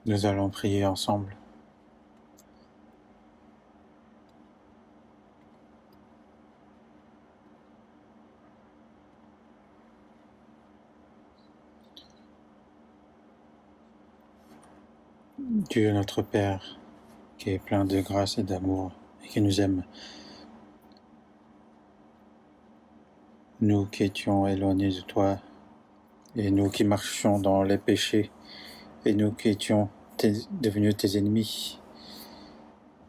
Nous allons prier ensemble. Dieu notre Père, qui est plein de grâce et d'amour et qui nous aime, nous qui étions éloignés de toi et nous qui marchions dans les péchés et nous qui étions devenus tes ennemis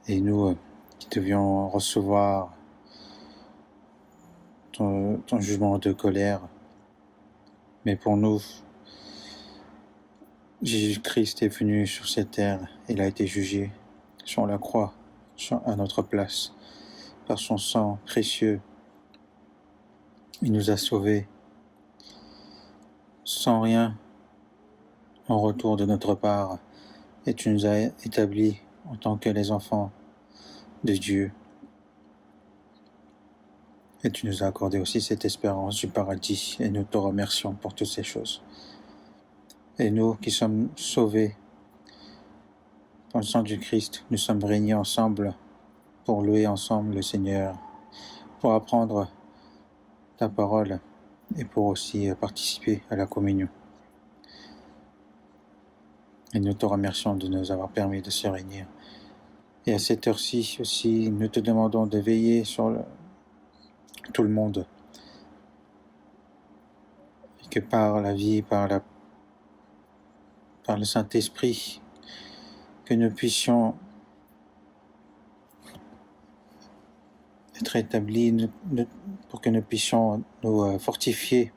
et nous qui devions recevoir ton jugement de colère. Mais pour nous, Jésus-Christ est venu sur cette terre, il a été jugé sur la croix à notre place. Par son sang précieux, il nous a sauvés sans rien en retour de notre part, et tu nous as établis en tant que les enfants de Dieu. Et tu nous as accordé aussi cette espérance du paradis, et nous te remercions pour toutes ces choses. Et nous qui sommes sauvés par le sang du Christ, nous sommes réunis ensemble pour louer ensemble le Seigneur, pour apprendre ta parole et pour aussi participer à la communion. Et nous te remercions de nous avoir permis de se réunir. Et à cette heure-ci aussi, nous te demandons de veiller sur tout le monde, et que par la vie, par le Saint-Esprit, que nous puissions être établis, pour que nous puissions nous fortifier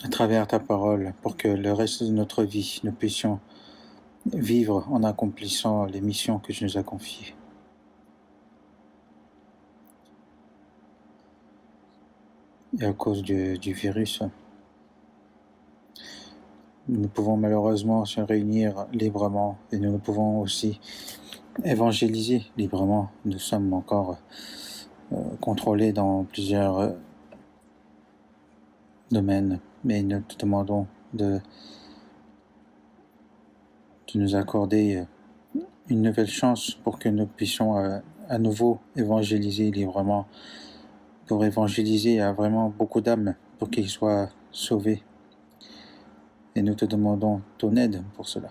à travers ta parole, pour que le reste de notre vie, nous puissions vivre en accomplissant les missions que tu nous as confiées. Et à cause du virus, nous pouvons malheureusement se réunir librement et nous pouvons aussi évangéliser librement. Nous sommes encore contrôlés dans plusieurs domaines, mais nous te demandons de nous accorder une nouvelle chance pour que nous puissions à nouveau évangéliser librement, pour évangéliser à vraiment beaucoup d'âmes, pour qu'ils soient sauvés. Et nous te demandons ton aide pour cela.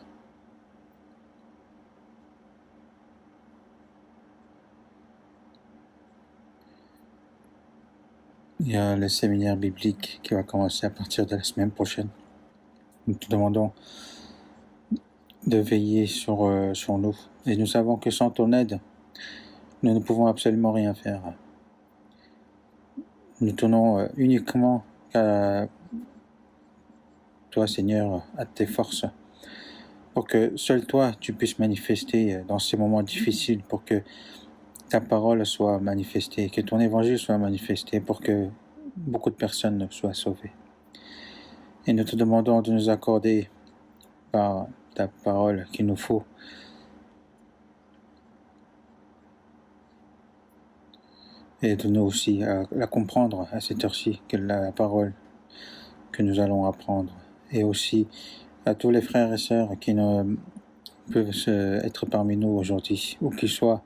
Il y a le séminaire biblique qui va commencer à partir de la semaine prochaine. Nous te demandons de veiller sur nous. Et nous savons que sans ton aide, nous ne pouvons absolument rien faire. Nous tenons uniquement à toi, Seigneur, à tes forces, pour que seul toi, tu puisses manifester dans ces moments difficiles, pour que ta parole soit manifestée, que ton évangile soit manifesté, pour que beaucoup de personnes soient sauvées. Et nous te demandons de nous accorder par ta parole qu'il nous faut et de nous aussi à la comprendre à cette heure-ci, que la parole que nous allons apprendre, et aussi à tous les frères et sœurs qui ne peuvent être parmi nous aujourd'hui, où qu'ils soient,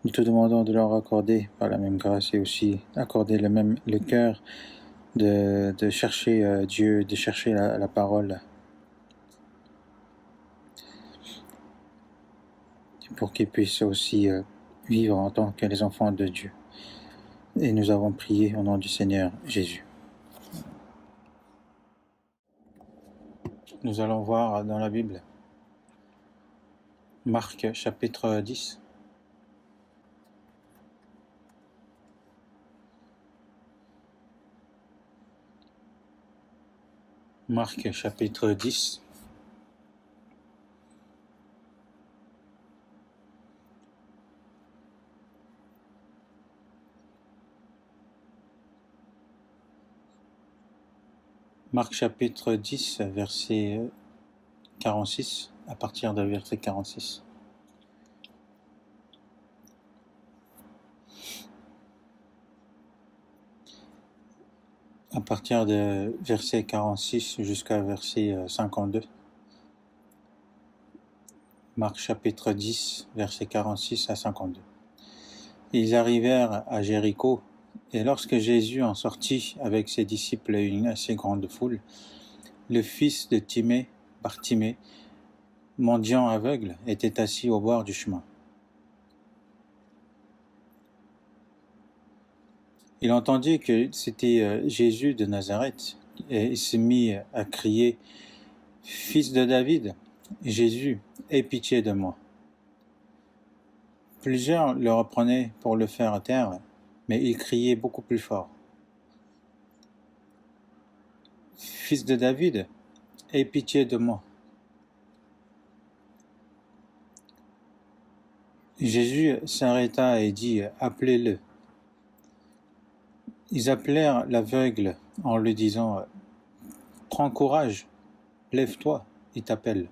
nous te demandons de leur accorder par la même grâce et aussi accorder le cœur de chercher Dieu, de chercher la parole, pour qu'ils puissent aussi vivre en tant que les enfants de Dieu. Et nous avons prié au nom du Seigneur Jésus. Nous allons voir dans la Bible, Marc chapitre 10. Marc chapitre 10. Marc chapitre 10, verset 46, à partir de verset 46. À partir de verset 46 jusqu'à verset 52. Marc chapitre 10, versets 46 à 52. Ils arrivèrent à Jéricho, et lorsque Jésus en sortit avec ses disciples et une assez grande foule, le fils de Timée, Bartimée, mendiant aveugle, était assis au bord du chemin. Il entendit que c'était Jésus de Nazareth, et il se mit à crier « Fils de David, Jésus, aie pitié de moi !» Plusieurs le reprenaient pour le faire taire, mais il criait beaucoup plus fort. « Fils de David, aie pitié de moi !» Jésus s'arrêta et dit « Appelez-le !» Ils appelèrent l'aveugle en lui disant « Prends courage, lève-toi, il t'appelle. »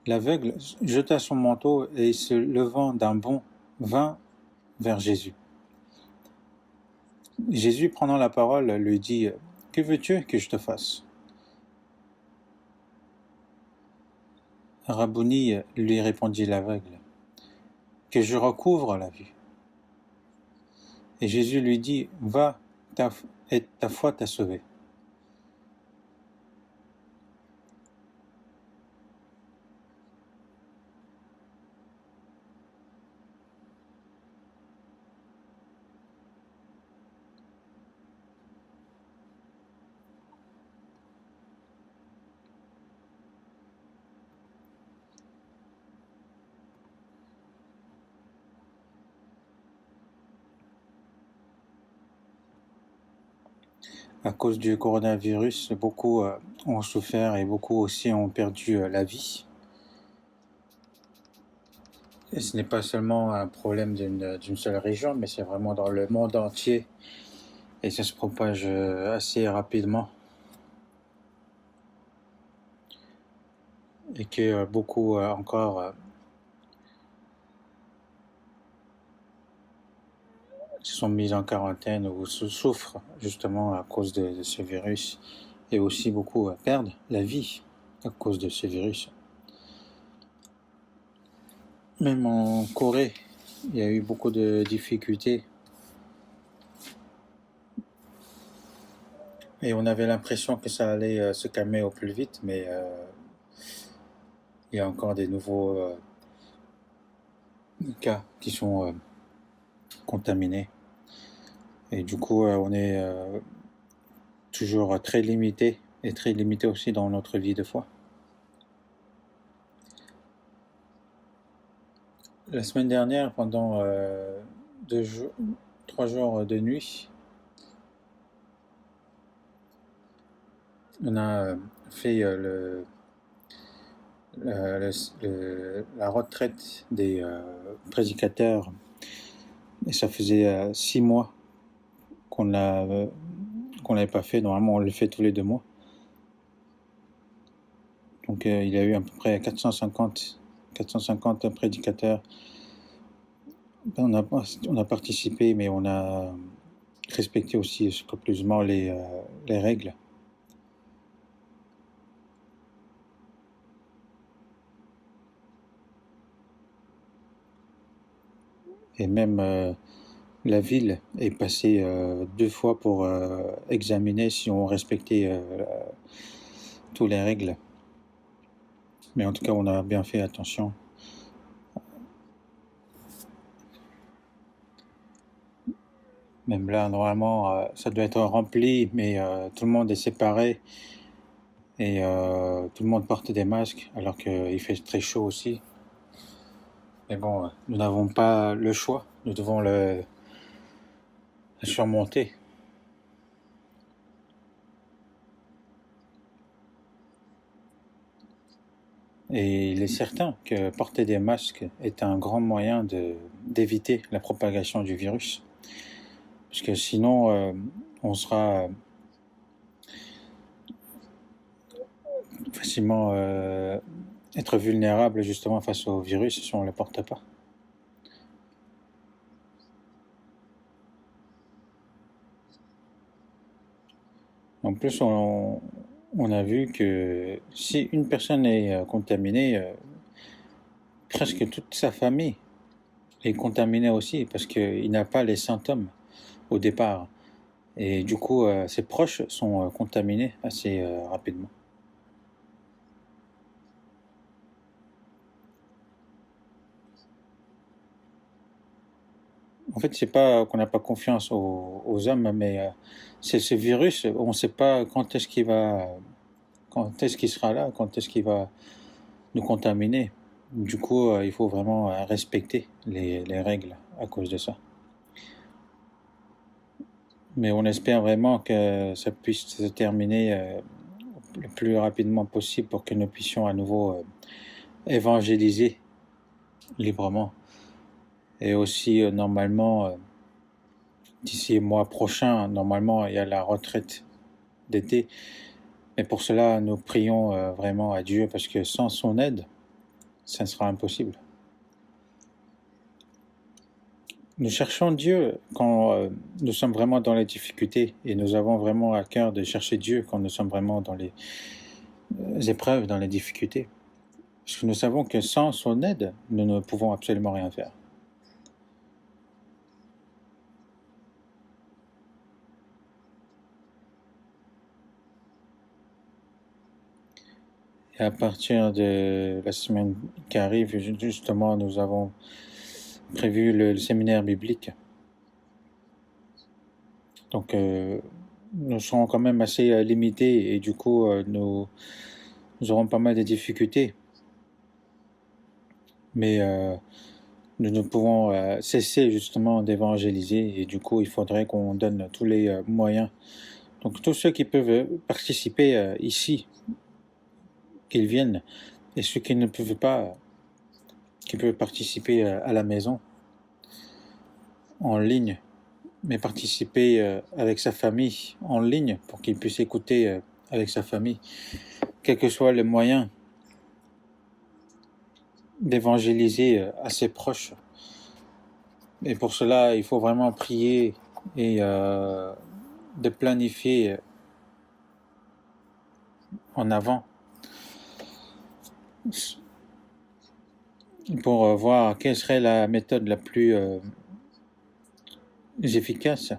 L'aveugle jeta son manteau et se levant d'un bond, vint vers Jésus. Jésus, prenant la parole, lui dit « Que veux-tu que je te fasse ?» « Rabouni, lui répondit l'aveugle, que je recouvre la vue. » Et Jésus lui dit « Va, ta foi t'a sauvé. » À cause du coronavirus, beaucoup ont souffert et beaucoup aussi ont perdu la vie. Et ce n'est pas seulement un problème d'une seule région, mais c'est vraiment dans le monde entier. Et ça se propage assez rapidement. Et que beaucoup encore se sont mis en quarantaine ou souffrent justement à cause de ce virus. Et aussi beaucoup perdent la vie à cause de ce virus. Même en Corée, il y a eu beaucoup de difficultés. Et on avait l'impression que ça allait se calmer au plus vite, mais il y a encore des nouveaux cas qui sont contaminés. Et du coup, on est toujours très limité, et très limité aussi dans notre vie de foi. La semaine dernière, pendant 3 jours de nuit, on a fait la retraite des prédicateurs, et ça faisait 6 mois qu'on l'avait pas fait. Normalement, on le fait tous les 2 mois. Donc, il y a eu à peu près 450 prédicateurs. On a participé, mais on a respecté aussi scrupuleusement les règles. Et même la ville est passée 2 fois pour examiner si on respectait toutes les règles. Mais en tout cas, on a bien fait attention. Même là, normalement, ça doit être rempli, mais tout le monde est séparé. Et tout le monde porte des masques, alors qu'il fait très chaud aussi. Mais bon, nous n'avons pas le choix. Nous devons le surmonter. Et il est certain que porter des masques est un grand moyen d'éviter la propagation du virus. Parce que sinon, on sera facilement être vulnérable justement face au virus si on ne le porte pas. En plus, on a vu que si une personne est contaminée, presque toute sa famille est contaminée aussi parce qu'il n'a pas les symptômes au départ. Et du coup, ses proches sont contaminés assez rapidement. En fait, c'est pas qu'on n'a pas confiance aux hommes, mais c'est ce virus, on ne sait pas quand est-ce qu'il sera là, quand est-ce qu'il va nous contaminer. Du coup, il faut vraiment respecter les règles à cause de ça. Mais on espère vraiment que ça puisse se terminer le plus rapidement possible pour que nous puissions à nouveau évangéliser librement. Et aussi, normalement, d'ici le mois prochain, normalement, il y a la retraite d'été. Mais pour cela, nous prions vraiment à Dieu parce que sans son aide, ça sera impossible. Nous cherchons Dieu quand nous sommes vraiment dans les difficultés et nous avons vraiment à cœur de chercher Dieu quand nous sommes vraiment dans les épreuves, dans les difficultés. Parce que nous savons que sans son aide, nous ne pouvons absolument rien faire. Et à partir de la semaine qui arrive, justement, nous avons prévu le séminaire biblique. Donc, nous serons quand même assez limités et du coup, nous aurons pas mal de difficultés. Mais nous ne pouvons cesser justement d'évangéliser et du coup, il faudrait qu'on donne tous les moyens. Donc, tous ceux qui peuvent participer ici, qu'ils viennent, et ceux qui ne peuvent pas, qui peuvent participer à la maison, en ligne, mais participer avec sa famille en ligne pour qu'il puisse écouter avec sa famille, quel que soit le moyen d'évangéliser à ses proches. Et pour cela, il faut vraiment prier et de planifier en avant pour voir quelle serait la méthode la plus efficace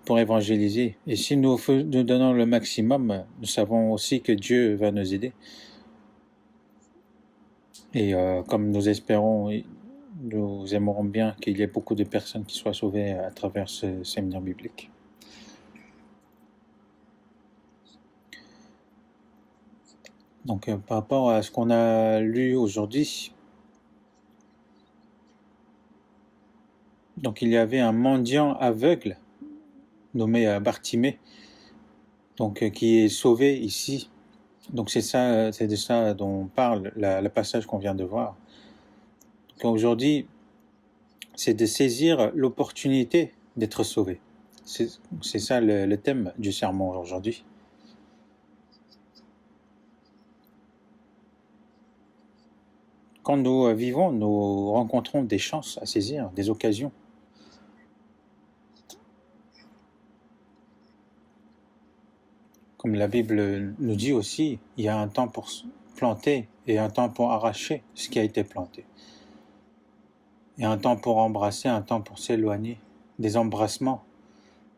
pour évangéliser. Et si nous donnons le maximum, nous savons aussi que Dieu va nous aider. Et comme nous espérons, nous aimerons bien qu'il y ait beaucoup de personnes qui soient sauvées à travers ce séminaire biblique. Donc par rapport à ce qu'on a lu aujourd'hui, donc il y avait un mendiant aveugle nommé Bartimée, donc qui est sauvé ici. Donc c'est de ça dont parle le passage qu'on vient de voir. Donc aujourd'hui, c'est de saisir l'opportunité d'être sauvé. C'est ça le thème du sermon aujourd'hui. Quand nous vivons, nous rencontrons des chances à saisir, des occasions. Comme la Bible nous dit aussi, il y a un temps pour planter et un temps pour arracher ce qui a été planté. Il y a un temps pour embrasser, un temps pour s'éloigner, des embrassements,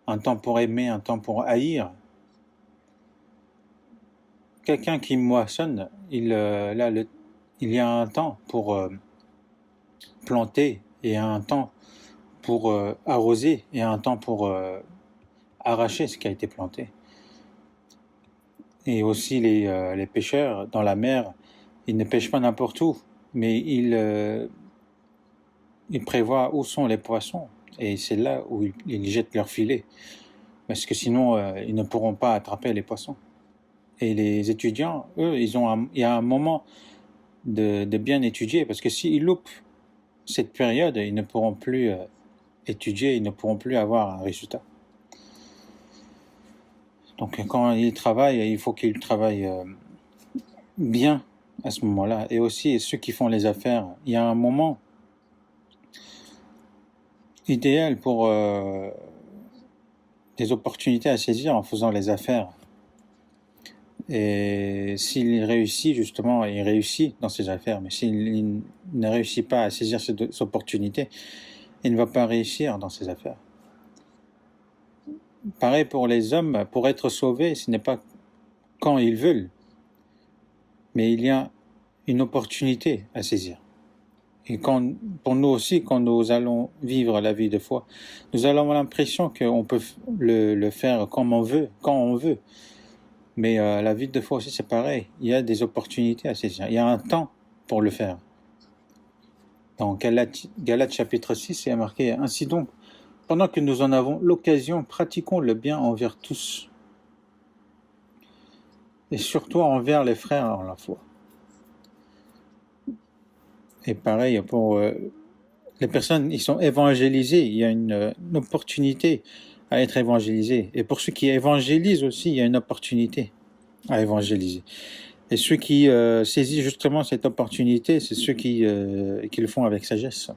un temps pour aimer, un temps pour haïr. Quelqu'un qui moissonne, il y a un temps pour planter et un temps pour arroser et un temps pour arracher ce qui a été planté. Et aussi les pêcheurs dans la mer, ils ne pêchent pas n'importe où, mais ils prévoient où sont les poissons et c'est là où ils jettent leur filet, parce que sinon ils ne pourront pas attraper les poissons. Et les étudiants, eux, il y a un moment de bien étudier, parce que s'ils loupent cette période, ils ne pourront plus étudier, ils ne pourront plus avoir un résultat. Donc quand ils travaillent, il faut qu'ils travaillent bien à ce moment-là. Et aussi ceux qui font les affaires, il y a un moment idéal pour des opportunités à saisir en faisant les affaires. Et s'il réussit, justement, il réussit dans ses affaires, mais s'il ne réussit pas à saisir cette opportunité, il ne va pas réussir dans ses affaires. Pareil pour les hommes, pour être sauvés, ce n'est pas quand ils veulent, mais il y a une opportunité à saisir. Et pour nous aussi, quand nous allons vivre la vie de foi, nous allons avoir l'impression qu'on peut le faire comme on veut, quand on veut. Mais la vie de foi aussi, c'est pareil. Il y a des opportunités à saisir. Il y a un temps pour le faire. Dans Galates chapitre 6, il y a marqué « Ainsi donc, pendant que nous en avons l'occasion, pratiquons le bien envers tous, et surtout envers les frères en la foi. » Et pareil pour les personnes, ils sont évangélisés. Il y a une opportunité à être évangélisés. Et pour ceux qui évangélisent aussi, il y a une opportunité à évangéliser. Et ceux qui saisissent justement cette opportunité, c'est ceux qui le font avec sagesse.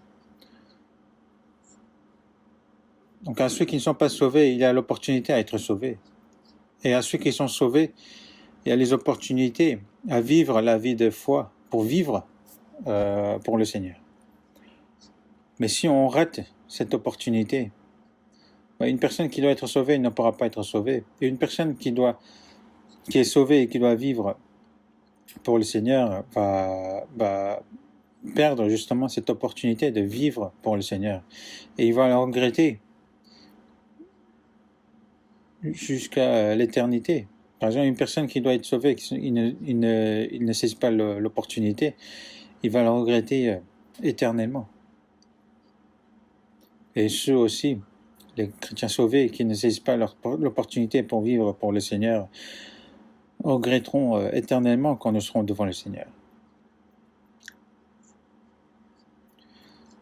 Donc à ceux qui ne sont pas sauvés, il y a l'opportunité à être sauvés. Et à ceux qui sont sauvés, il y a les opportunités à vivre la vie de foi, pour vivre pour le Seigneur. Mais si on rate cette opportunité, une personne qui doit être sauvée ne pourra pas être sauvée. Et une personne qui est sauvée et qui doit vivre pour le Seigneur va perdre justement cette opportunité de vivre pour le Seigneur. Et il va la regretter jusqu'à l'éternité. Par exemple, une personne qui doit être sauvée, il ne saisit pas l'opportunité, il va la regretter éternellement. Et ceux aussi, les chrétiens sauvés qui ne saisissent pas l'opportunité pour vivre pour le Seigneur, regretteront éternellement quand nous serons devant le Seigneur.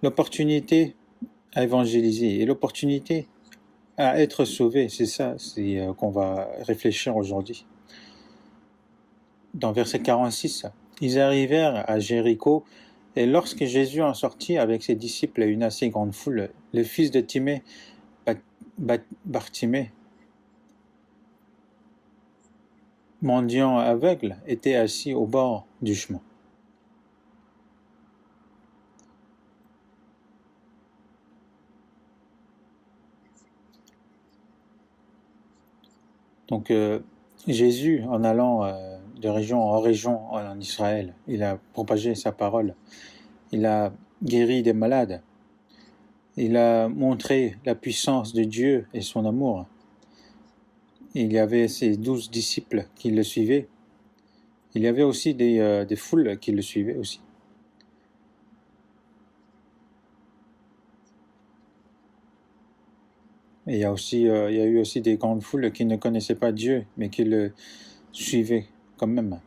L'opportunité à évangéliser et l'opportunité à être sauvé, c'est ça qu'on va réfléchir aujourd'hui. Dans verset 46, ils arrivèrent à Jéricho, et lorsque Jésus en sortit avec ses disciples et une assez grande foule, le fils de Timée, Bartimée, mendiant aveugle, était assis au bord du chemin. Donc Jésus, en allant de région en région en Israël, il a propagé sa parole, il a guéri des malades, il a montré la puissance de Dieu et son amour. Il y avait ses 12 disciples qui le suivaient. Il y avait aussi des foules qui le suivaient aussi. Et il y a eu aussi des grandes foules qui ne connaissaient pas Dieu, mais qui le suivaient quand même.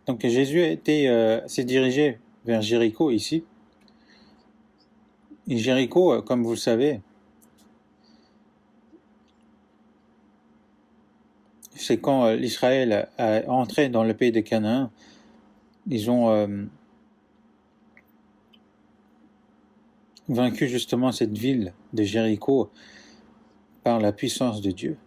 Donc Jésus s'est dirigé vers Jéricho ici. Et Jéricho, comme vous le savez, c'est quand l'Israël est entré dans le pays de Canaan, ils ont vaincu justement cette ville de Jéricho par la puissance de Dieu.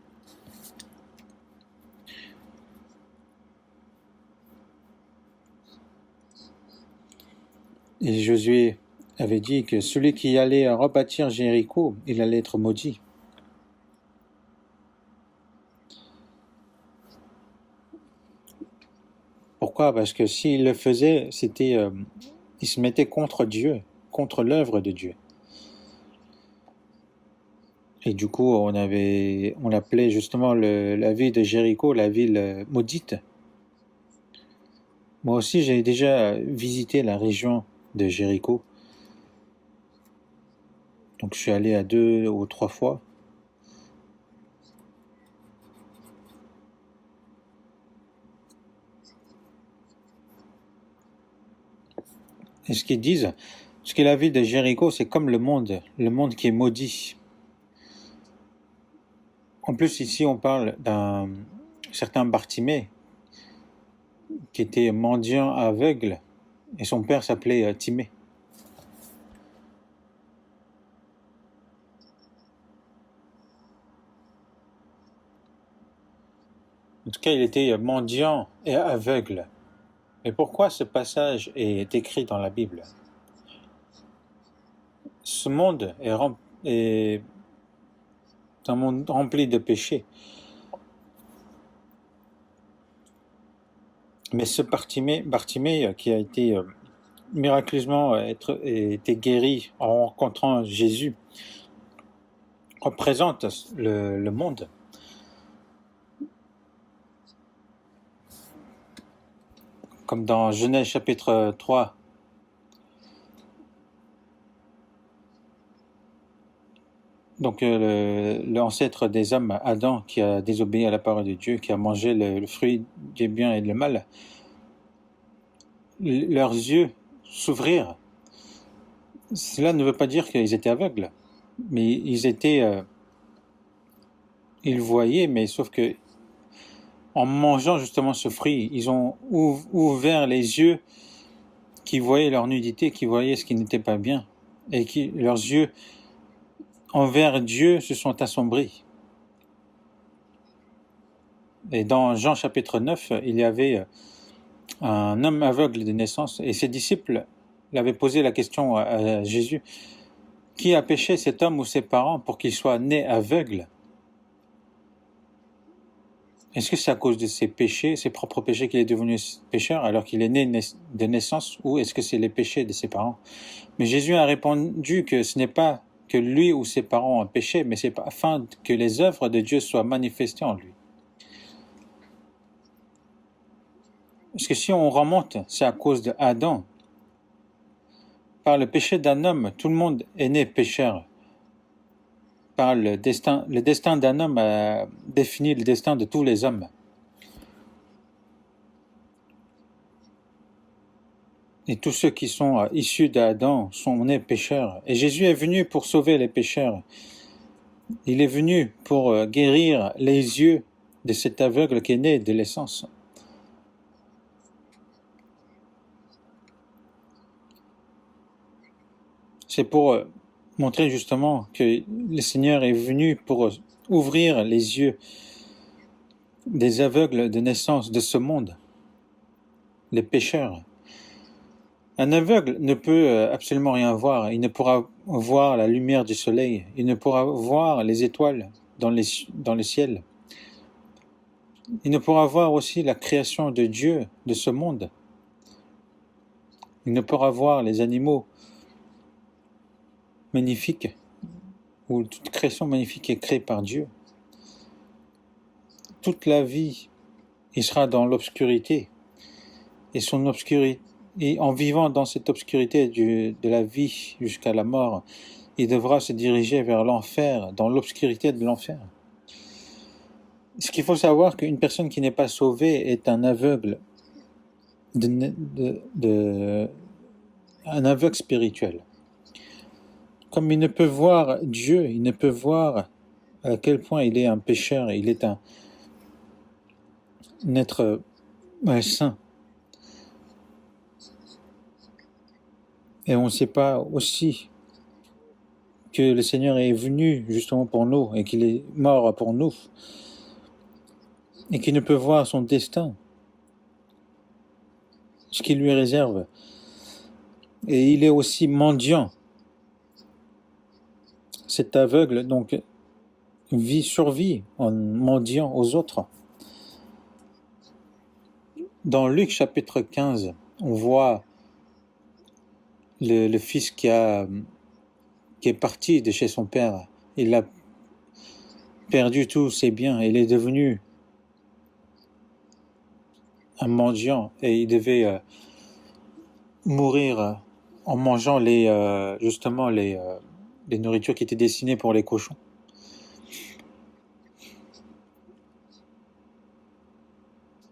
Et Josué avait dit que celui qui allait rebâtir Jéricho, il allait être maudit. Pourquoi? Parce que s'il le faisait, il se mettait contre Dieu, contre l'œuvre de Dieu. Et du coup, on appelait justement la ville de Jéricho la ville maudite. Moi aussi, j'ai déjà visité la région de Jéricho. Donc, je suis allé à 2 ou 3 fois. Et ce qu'ils disent, ce qu'est la ville de Jéricho, c'est comme le monde qui est maudit. En plus, ici, on parle d'un certain Bartimée, qui était mendiant aveugle, et son père s'appelait Timée. En tout cas, il était mendiant et aveugle. Mais pourquoi ce passage est écrit dans la Bible? Ce monde est un monde rempli de péchés. Mais ce Bartimée qui a été miraculeusement été guéri en rencontrant Jésus représente le monde. Comme dans Genèse chapitre 3, donc l'ancêtre des hommes, Adam, qui a désobéi à la parole de Dieu, qui a mangé le fruit du bien et du mal, leurs yeux s'ouvrirent. Cela ne veut pas dire qu'ils étaient aveugles, mais ils voyaient, mais sauf que en mangeant justement ce fruit, ils ont ouvert les yeux qui voyaient leur nudité, qui voyaient ce qui n'était pas bien, et leurs yeux envers Dieu se sont assombris. Et dans Jean chapitre 9, il y avait un homme aveugle de naissance, et ses disciples l'avaient posé la question à Jésus: qui a péché, cet homme ou ses parents, pour qu'il soit né aveugle? Est-ce que c'est à cause de ses péchés, ses propres péchés, qu'il est devenu pécheur alors qu'il est né de naissance, ou est-ce que c'est les péchés de ses parents? Mais Jésus a répondu que ce n'est pas que lui ou ses parents ont péché, mais c'est afin que les œuvres de Dieu soient manifestées en lui. Parce que si on remonte, c'est à cause d'Adam. Par le péché d'un homme, tout le monde est né pécheur. Par le destin d'un homme a défini le destin de tous les hommes. Et tous ceux qui sont issus d'Adam sont nés pécheurs. Et Jésus est venu pour sauver les pécheurs. Il est venu pour guérir les yeux de cet aveugle qui est né de l'essence. C'est pour montrer justement que le Seigneur est venu pour ouvrir les yeux des aveugles de naissance de ce monde, les pécheurs. Un aveugle ne peut absolument rien voir. Il ne pourra voir la lumière du soleil. Il ne pourra voir les étoiles dans le ciel. Il ne pourra voir aussi la création de Dieu de ce monde. Il ne pourra voir les animaux magnifiques, ou toute création magnifique est créée par Dieu. Toute la vie, il sera dans l'obscurité. Et en vivant dans cette obscurité de la vie jusqu'à la mort, il devra se diriger vers l'enfer, dans l'obscurité de l'enfer. Ce qu'il faut savoir, qu'une personne qui n'est pas sauvée est un aveugle, un aveugle spirituel. Comme il ne peut voir Dieu, il ne peut voir à quel point il est un pécheur, il est un être saint. Et on ne sait pas aussi que le Seigneur est venu justement pour nous et qu'il est mort pour nous et qu'il ne peut voir son destin, ce qu'il lui réserve. Et il est aussi mendiant. Cet aveugle donc survit en mendiant aux autres. Dans Luc chapitre 15, on voit le fils qui est parti de chez son père. Il a perdu tous ses biens. Il est devenu un mendiant et il devait mourir en mangeant les nourritures qui étaient destinées pour les cochons.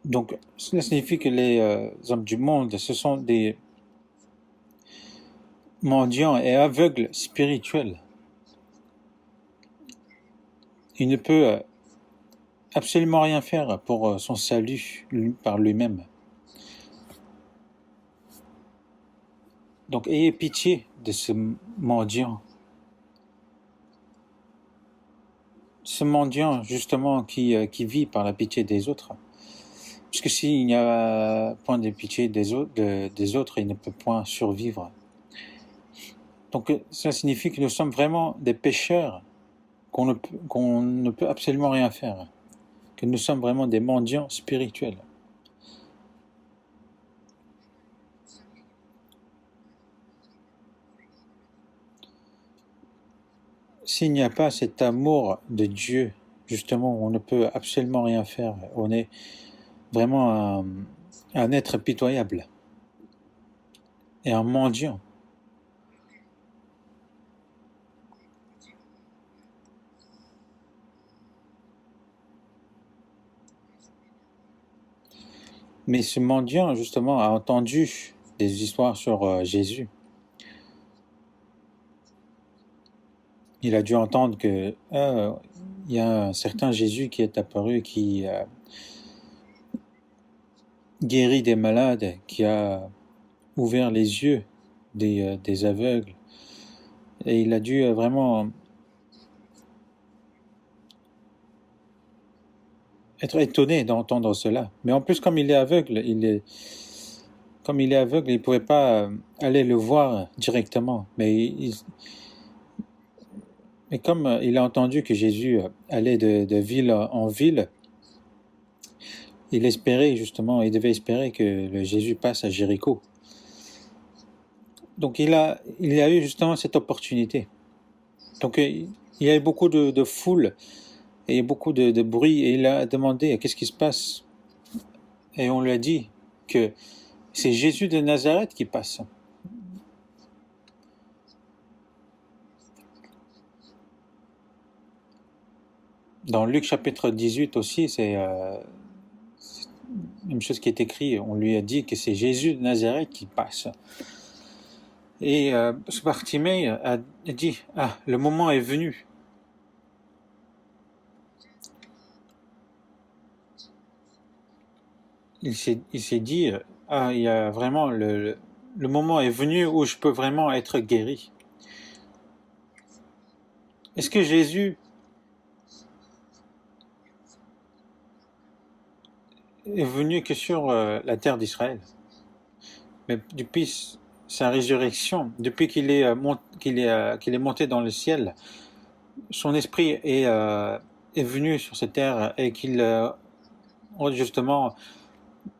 Donc, cela signifie que les hommes du monde, ce sont des mendiants et aveugles spirituels. Il ne peut absolument rien faire pour son salut par lui-même. Donc, ayez pitié de ce mendiant. ce mendiant justement qui vit par la pitié des autres. Parce que s'il n'y a point de pitié des autres, il ne peut point survivre. Donc ça signifie que nous sommes vraiment des pécheurs, qu'on ne peut absolument rien faire, que nous sommes vraiment des mendiants spirituels. S'il n'y a pas cet amour de Dieu, justement, on ne peut absolument rien faire. On est vraiment un être pitoyable et un mendiant. Mais ce mendiant, justement, a entendu des histoires sur Jésus. Il a dû entendre que il y a un certain Jésus qui est apparu, qui guérit des malades, qui a ouvert les yeux des aveugles. Et il a dû vraiment être étonné d'entendre cela. Mais en plus, comme il est aveugle, il ne pouvait pas aller le voir directement. Mais comme il a entendu que Jésus allait de ville en ville, il devait espérer que le Jésus passe à Jéricho. Donc il a eu justement cette opportunité. Donc il y avait beaucoup de foule et beaucoup de bruit, et il a demandé qu'est-ce qui se passe. Et on lui a dit que c'est Jésus de Nazareth qui passe. Dans Luc chapitre 18 aussi, c'est une chose qui est écrite. On lui a dit que c'est Jésus de Nazareth qui passe. Et ce Bartimée a dit, le moment est venu. Il s'est dit, il y a vraiment le moment est venu où je peux vraiment être guéri. Est-ce que Jésus est venu que sur la terre d'Israël? Mais depuis sa résurrection, depuis qu'il est monté dans le ciel, son esprit est venu sur cette terre, et qu'il justement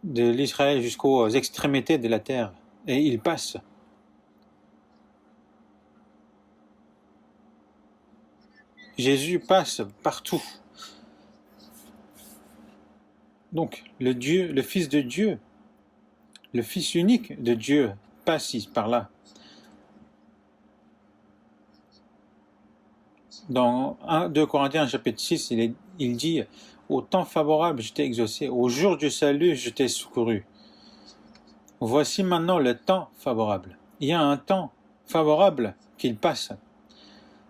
de l'Israël jusqu'aux extrémités de la terre, et il passe. Jésus passe partout. Donc le Fils de Dieu, le Fils unique de Dieu, passe par là. Dans 2 Corinthiens chapitre 6, il dit, au temps favorable je t'ai exaucé, au jour du salut je t'ai secouru. Voici maintenant le temps favorable. Il y a un temps favorable qu'il passe.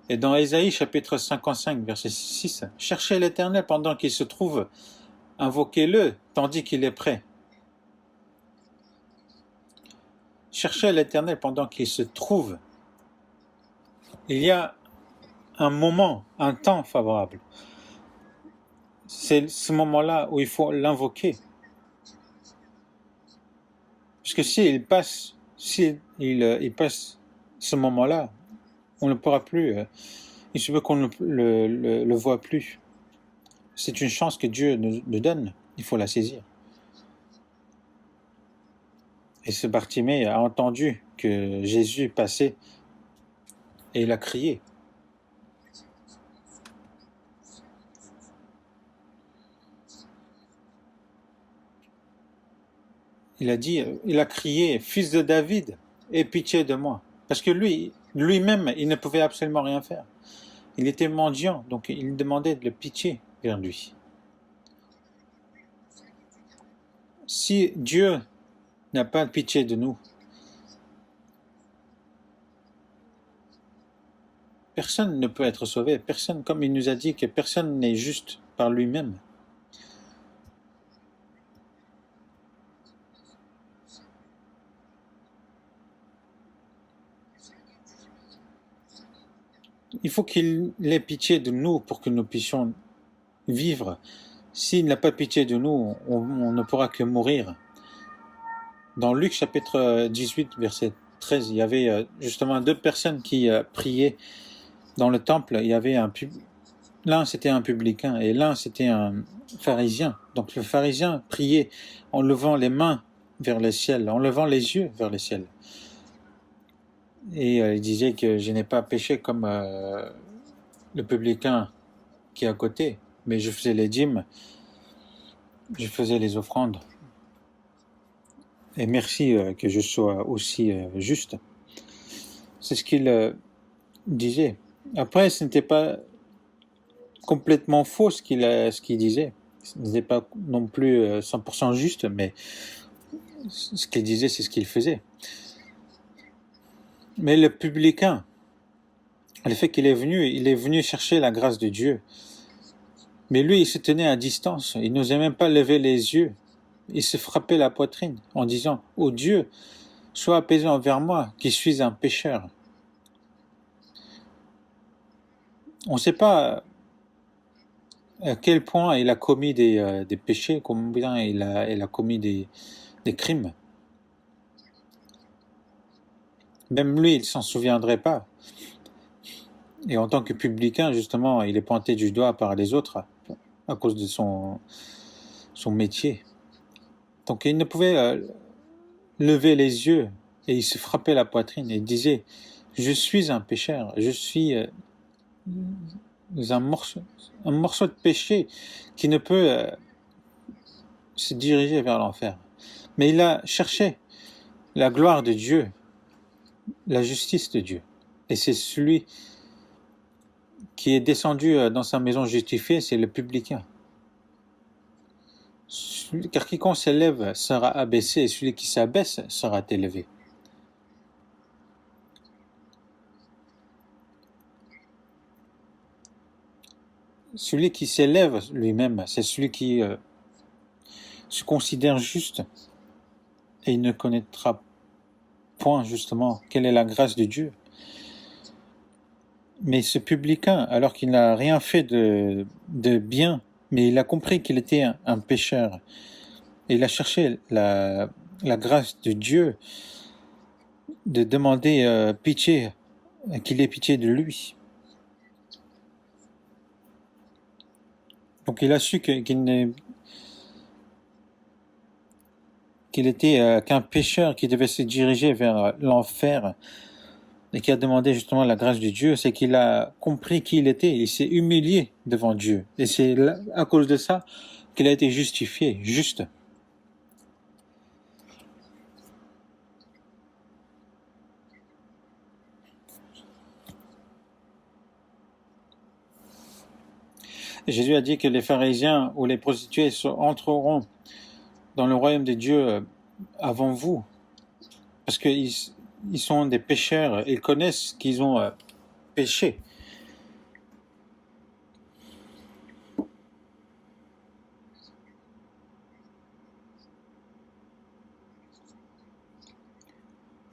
Et dans Ésaïe chapitre 55 verset 6, cherchez l'Éternel pendant qu'il se trouve, invoquez-le tandis qu'il est prêt. Cherchez l'Éternel pendant qu'il se trouve. Il y a un moment, un temps favorable. C'est ce moment-là où il faut l'invoquer. Parce que s'il passe ce moment-là, on ne pourra plus, il se peut qu'on ne le voit plus. C'est une chance que Dieu nous donne, il faut la saisir. Et ce Bartimée a entendu que Jésus passait, et il a crié. Il a crié, Fils de David, aie pitié de moi. Parce que lui-même, il ne pouvait absolument rien faire. Il était mendiant, donc il demandait de la pitié vers lui. Si Dieu n'a pas pitié de nous, personne ne peut être sauvé. Personne, comme il nous a dit que personne n'est juste par lui-même. il faut qu'il ait pitié de nous pour que nous puissions vivre. S'il n'a pas pitié de nous, on ne pourra que mourir. Dans Luc chapitre 18, verset 13, il y avait justement deux personnes qui priaient dans le temple. Il y avait l'un c'était un publicain et l'un c'était un pharisien. Donc le pharisien priait en levant les mains vers le ciel, en levant les yeux vers le ciel. Et il disait que je n'ai pas péché comme le publicain qui est à côté, mais je faisais les dîmes, je faisais les offrandes. Et merci que je sois aussi juste. C'est ce qu'il disait. Après, ce n'était pas complètement faux ce qu'il disait. Ce n'était pas non plus 100% juste, mais ce qu'il disait, c'est ce qu'il faisait. Mais le publicain, le fait qu'il il est venu chercher la grâce de Dieu. Mais lui, il se tenait à distance. Il n'osait même pas lever les yeux. Il se frappait la poitrine en disant « Oh Dieu, sois apaisé envers moi, qui suis un pécheur. » On ne sait pas à quel point il a commis des péchés, combien il a commis des crimes. Même lui, il ne s'en souviendrait pas. Et en tant que publicain, justement, il est pointé du doigt par les autres à cause de son métier. Donc il ne pouvait lever les yeux et il se frappait la poitrine et disait « Je suis un pécheur, je suis un morceau de péché qui ne peut se diriger vers l'enfer. » Mais il a cherché la gloire de Dieu, la justice de Dieu. Et c'est celui qui est descendu dans sa maison justifiée, c'est le publicain. Car quiconque s'élève sera abaissé, et celui qui s'abaisse sera élevé. Celui qui s'élève lui-même, c'est celui qui se considère juste, et il ne connaîtra point justement quelle est la grâce de Dieu. Mais ce publicain, alors qu'il n'a rien fait de bien, mais il a compris qu'il était un pécheur, et il a cherché la grâce de Dieu, de demander pitié, qu'il ait pitié de lui. Donc il a su qu'il était qu'un pécheur qui devait se diriger vers l'enfer, et qui a demandé justement la grâce de Dieu, c'est qu'il a compris qui il était, il s'est humilié devant Dieu. Et c'est à cause de ça qu'il a été justifié, juste. Et Jésus a dit que les pharisiens ou les prostituées entreront dans le royaume de Dieu avant vous, parce qu'ils sont des pécheurs, ils connaissent qu'ils ont péché.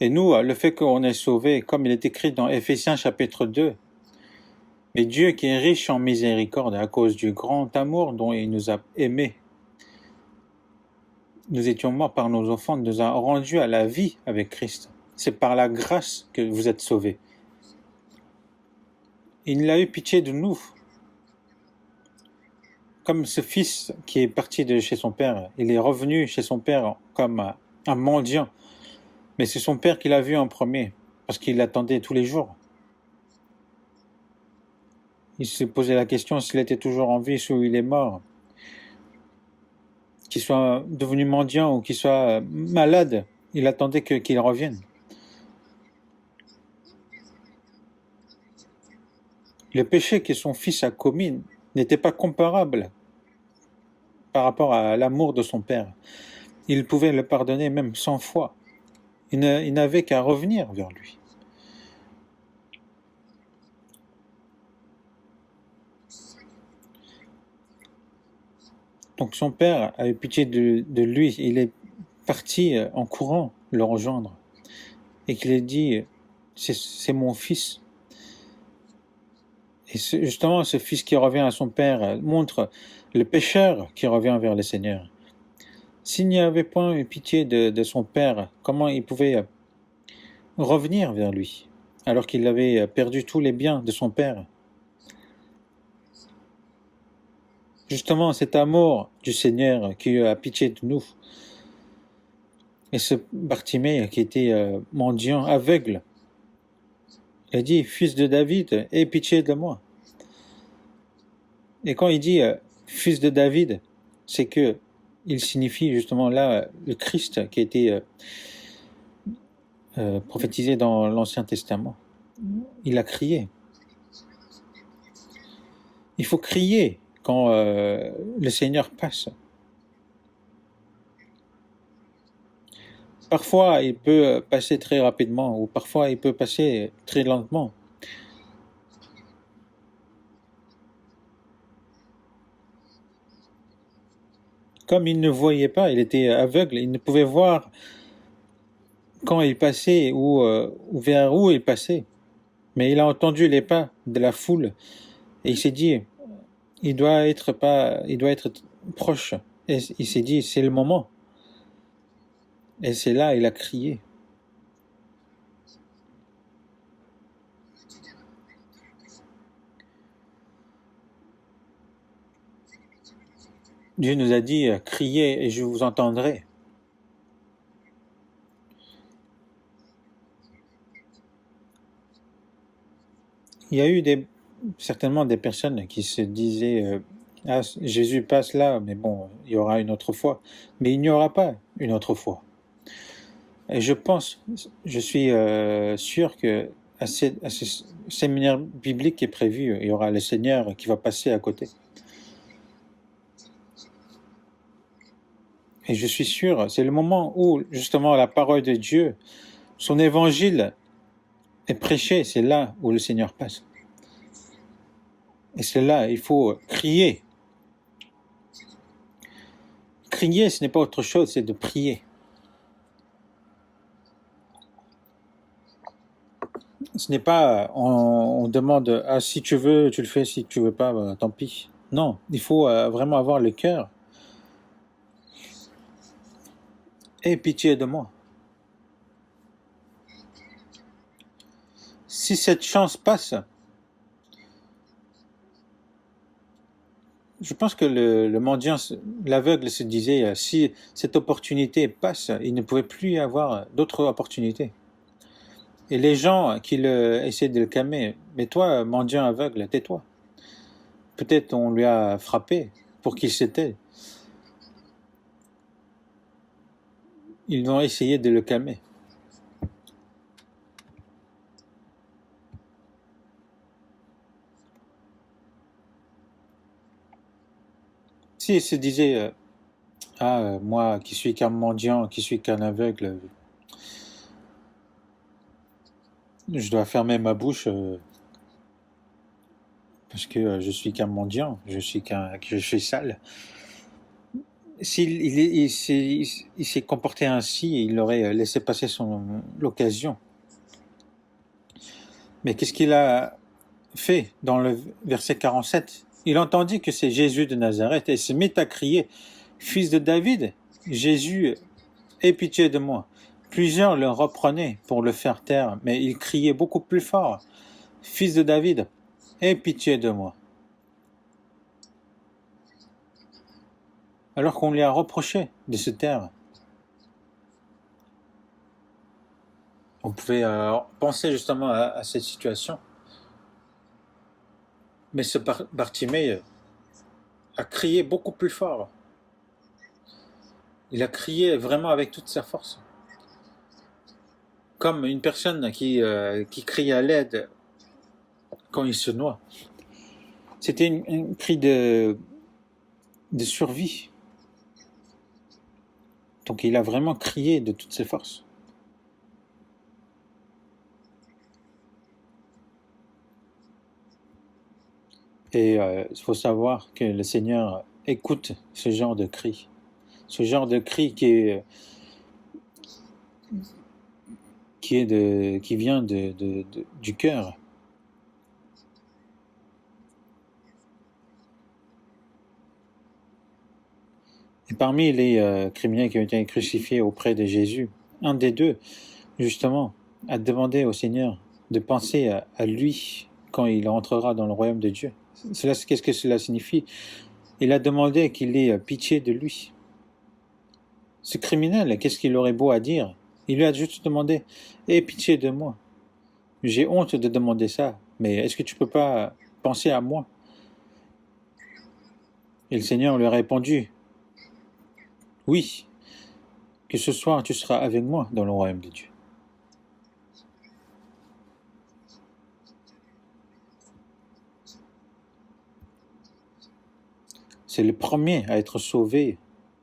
Et nous, le fait qu'on est sauvé, comme il est écrit dans Éphésiens chapitre 2, mais Dieu qui est riche en miséricorde à cause du grand amour dont il nous a aimés, nous étions morts par nos offenses, nous a rendus à la vie avec Christ. C'est par la grâce que vous êtes sauvés. Il a eu pitié de nous. Comme ce fils qui est parti de chez son père, il est revenu chez son père comme un mendiant. Mais c'est son père qui l'a vu en premier, parce qu'il l'attendait tous les jours. Il s'est posé la question s'il était toujours en vie ou il est mort. Qu'il soit devenu mendiant ou qu'il soit malade, il attendait qu'il revienne. Le péché que son fils a commis n'était pas comparable par rapport à l'amour de son père. Il pouvait le pardonner même 100 fois. Il n'avait qu'à revenir vers lui. Donc son père a eu pitié de lui. Il est parti en courant le rejoindre. Et qu'il a dit, c'est mon fils. Et justement, ce fils qui revient à son père montre le pécheur qui revient vers le Seigneur. S'il n'y avait point eu pitié de son père, comment il pouvait revenir vers lui, alors qu'il avait perdu tous les biens de son père? Justement, cet amour du Seigneur qui a pitié de nous, et ce Bartimée qui était mendiant, aveugle, il a dit, fils de David, aie pitié de moi. Et quand il dit fils de David, c'est que il signifie justement là le Christ qui a été prophétisé dans l'Ancien Testament. Il a crié. Il faut crier quand le Seigneur passe. Parfois, il peut passer très rapidement ou parfois, il peut passer très lentement. Comme il ne voyait pas, il était aveugle, il ne pouvait voir quand il passait ou vers où il passait. Mais il a entendu les pas de la foule et il s'est dit, il doit être proche. Et il s'est dit, c'est le moment. Et c'est là, il a crié. Dieu nous a dit, criez et je vous entendrai. Il y a eu certainement des personnes qui se disaient, ah, Jésus passe là, mais bon, il y aura une autre fois. Mais il n'y aura pas une autre fois. Et je suis sûr que à ce séminaire biblique qui est prévu, il y aura le Seigneur qui va passer à côté. Et je suis sûr, c'est le moment où justement la parole de Dieu, son évangile est prêché, c'est là où le Seigneur passe. Et c'est là, il faut crier. Crier, ce n'est pas autre chose, c'est de prier. Ce n'est pas, on demande, ah, si tu veux, tu le fais, si tu veux pas, bah, tant pis. Non, il faut vraiment avoir le cœur. Aie pitié de moi. Si cette chance passe, je pense que le mendiant, l'aveugle se disait, si cette opportunité passe, il ne pouvait plus y avoir d'autres opportunités. Et les gens qui essaient de le calmer, mais toi, mendiant aveugle, tais-toi. Peut-être on lui a frappé pour qu'il s'était. Ils ont essayé de le calmer. S'il se disait, ah, moi qui suis qu'un mendiant, qui suis qu'un aveugle, je dois fermer ma bouche parce que je suis qu'un mendiant, je suis sale. S'il il s'est comporté ainsi, il aurait laissé passer l'occasion. Mais qu'est-ce qu'il a fait dans le verset 47? Il entendit que c'est Jésus de Nazareth et se mit à crier, Fils de David, Jésus, aie pitié de moi. Plusieurs le reprenaient pour le faire taire, mais il criait beaucoup plus fort, Fils de David, aie pitié de moi. Alors qu'on lui a reproché de se taire. On pouvait penser justement à cette situation. Mais ce Bartimée a crié beaucoup plus fort. Il a crié vraiment avec toute sa force. Comme une personne qui crie à l'aide quand il se noie. C'était un cri de survie. Donc il a vraiment crié de toutes ses forces. Et il faut savoir que le Seigneur écoute ce genre de cri. Ce genre de cri qui vient du cœur. Et parmi les criminels qui ont été crucifiés auprès de Jésus, un des deux, justement, a demandé au Seigneur de penser à lui quand il entrera dans le royaume de Dieu. Qu'est-ce que cela signifie? Il a demandé qu'il ait pitié de lui. Ce criminel, qu'est-ce qu'il aurait beau à dire? Il lui a juste demandé « Aie pitié de moi. J'ai honte de demander ça, mais est-ce que tu peux pas penser à moi ?» Et le Seigneur lui a répondu « Oui, que ce soir tu seras avec moi dans le royaume de Dieu. » C'est le premier à être sauvé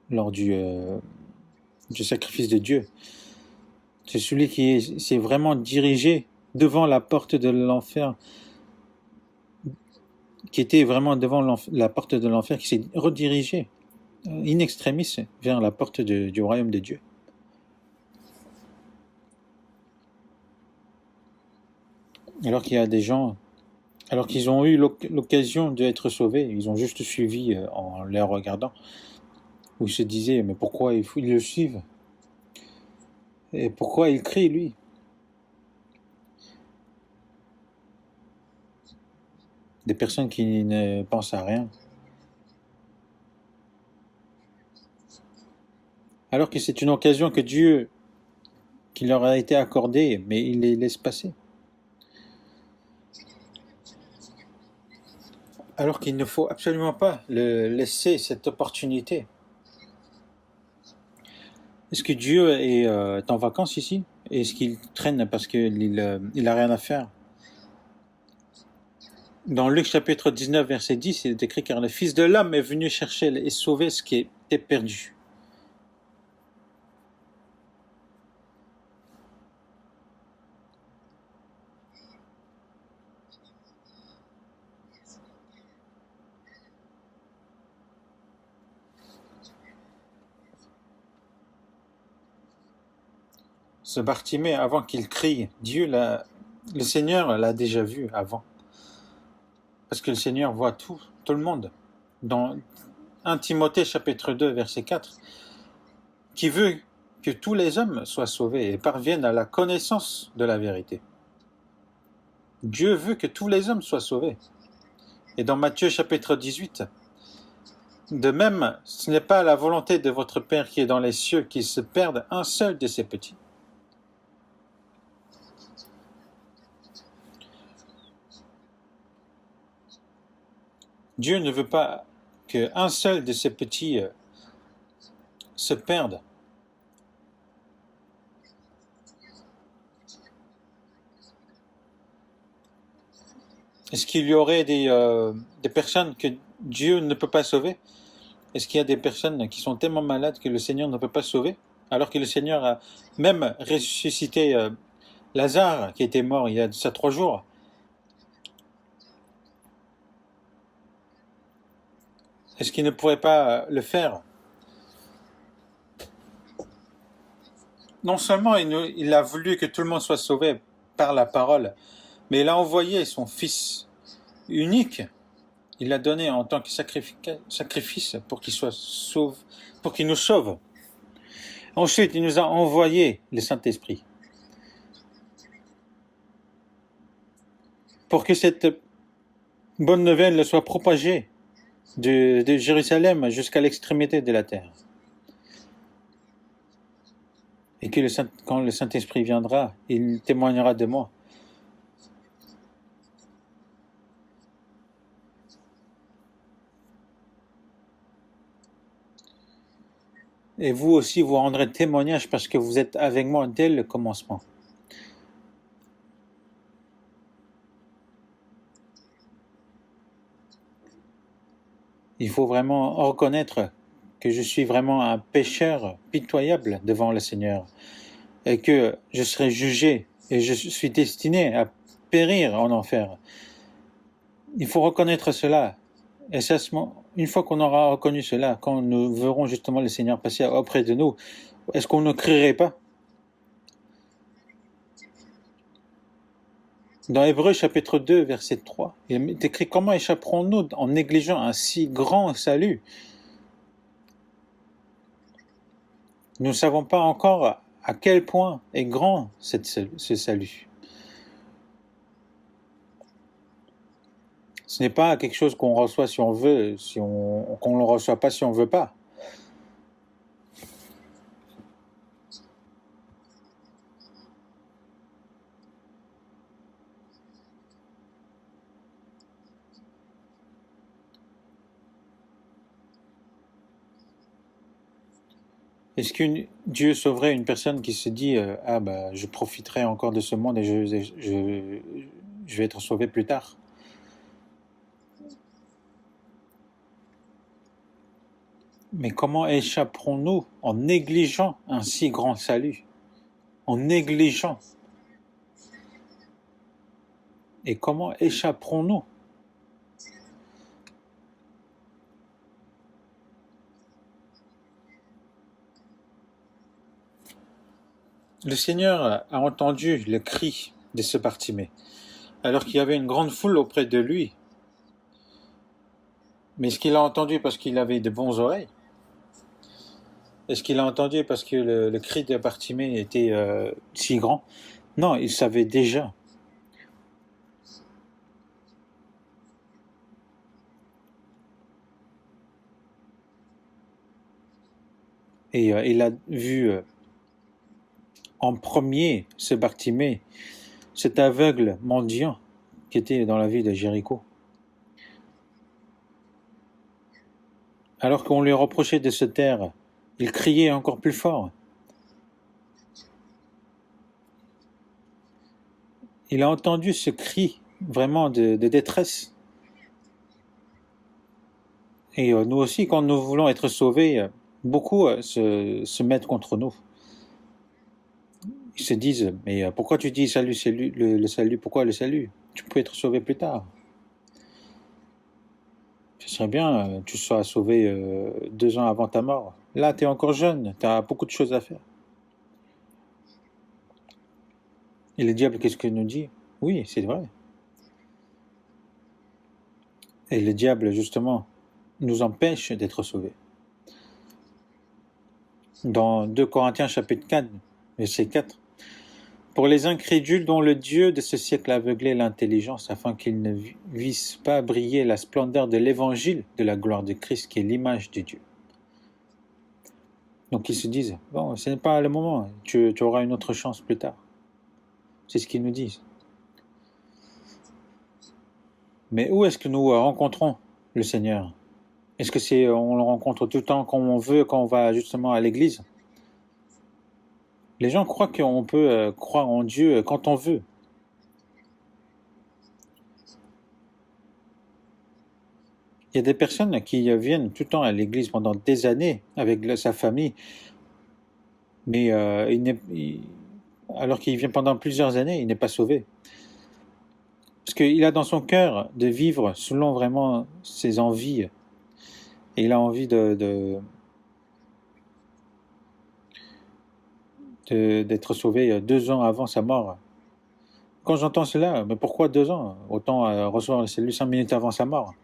lors du sacrifice de Dieu. C'est celui qui s'est vraiment dirigé devant la porte de l'enfer, qui était vraiment devant la porte de l'enfer, qui s'est redirigé in extremis vers la porte du royaume de Dieu. Alors qu'il y a des gens, alors qu'ils ont eu l'occasion d'être sauvés, ils ont juste suivi en les regardant, ou ils se disaient, mais pourquoi ils le suivent? Et pourquoi il crie, lui? Des personnes qui ne pensent à rien. Alors que c'est une occasion que Dieu, qui leur a été accordée, mais il les laisse passer. Alors qu'il ne faut absolument pas laisser cette opportunité. Est-ce que Dieu est en vacances ici? Est-ce qu'il traîne parce qu'il n'a rien à faire? Dans Luc chapitre 19, verset 10, il est écrit « Car le Fils de l'homme est venu chercher et sauver ce qui était perdu. » Ce Bartimée, avant qu'il crie, le Seigneur l'a déjà vu avant. Parce que le Seigneur voit tout le monde. Dans 1 Timothée chapitre 2, verset 4, qui veut que tous les hommes soient sauvés et parviennent à la connaissance de la vérité. Dieu veut que tous les hommes soient sauvés. Et dans Matthieu chapitre 18, de même, ce n'est pas la volonté de votre Père qui est dans les cieux qu'il se perde un seul de ses petits. Dieu ne veut pas qu'un seul de ses petits se perde. Est-ce qu'il y aurait des personnes que Dieu ne peut pas sauver? Est-ce qu'il y a des personnes qui sont tellement malades que le Seigneur ne peut pas sauver? Alors que le Seigneur a même ressuscité Lazare, qui était mort il y a de ça 3 jours. Est-ce qu'il ne pourrait pas le faire? Non seulement il a voulu que tout le monde soit sauvé par la parole, mais il a envoyé son Fils unique. Il l'a donné en tant que sacrifice pour qu'il soit sauve, pour qu'il nous sauve. Ensuite, il nous a envoyé le Saint-Esprit pour que cette bonne nouvelle soit propagée de Jérusalem jusqu'à l'extrémité de la terre. Et que quand le Saint-Esprit viendra, il témoignera de moi. Et vous aussi, vous rendrez témoignage parce que vous êtes avec moi dès le commencement. Il faut vraiment reconnaître que je suis vraiment un pécheur pitoyable devant le Seigneur et que je serai jugé et je suis destiné à périr en enfer. Il faut reconnaître cela. Et ça, une fois qu'on aura reconnu cela, quand nous verrons justement le Seigneur passer auprès de nous, est-ce qu'on ne crierait pas? Dans Hébreux chapitre 2, verset 3, il est écrit « Comment échapperons-nous en négligeant un si grand salut ?» Nous ne savons pas encore à quel point est grand ce salut. Ce n'est pas quelque chose qu'on reçoit si on veut, qu'on ne le reçoit pas si on ne veut pas. Est-ce que Dieu sauverait une personne qui se dit ah bah je profiterai encore de ce monde et je vais être sauvé plus tard? Mais comment échapperons-nous en négligeant un si grand salut? En négligeant. Et comment échapperons-nous? Le Seigneur a entendu le cri de ce Bartimée, alors qu'il y avait une grande foule auprès de lui. Mais est-ce qu'il a entendu parce qu'il avait de bonnes oreilles? Est-ce qu'il a entendu parce que le cri de Bartimée était si grand? Non, il savait déjà. Et il a vu en premier ce Bartimée, cet aveugle mendiant qui était dans la ville de Jéricho. Alors qu'on lui reprochait de se taire, il criait encore plus fort. Il a entendu ce cri vraiment de détresse. Et nous aussi, quand nous voulons être sauvés, beaucoup se mettent contre nous. Ils se disent, mais pourquoi tu dis salut, le salut? Pourquoi le salut? Tu peux être sauvé plus tard. Ce serait bien, tu sois sauvé 2 ans avant ta mort. Là, tu es encore jeune, tu as beaucoup de choses à faire. Et le diable, qu'est-ce qu'il nous dit? Oui, c'est vrai. Et le diable, justement, nous empêche d'être sauvés. Dans 2 Corinthiens chapitre 4, verset 4, pour les incrédules dont le Dieu de ce siècle a aveuglé l'intelligence afin qu'ils ne vissent pas briller la splendeur de l'évangile de la gloire de Christ qui est l'image de Dieu. Donc ils se disent, bon, ce n'est pas le moment, tu auras une autre chance plus tard. C'est ce qu'ils nous disent. Mais où est-ce que nous rencontrons le Seigneur? Est-ce que on le rencontre tout le temps quand on veut, quand on va justement à l'église? Les gens croient qu'on peut croire en Dieu quand on veut. Il y a des personnes qui viennent tout le temps à l'église pendant des années avec sa famille, mais alors qu'il vient pendant plusieurs années, il n'est pas sauvé. Parce qu'il a dans son cœur de vivre selon vraiment ses envies. Et il a envie d'être sauvé 2 ans avant sa mort. Quand j'entends cela, mais pourquoi 2 ans? Autant recevoir le salut 5 minutes avant sa mort.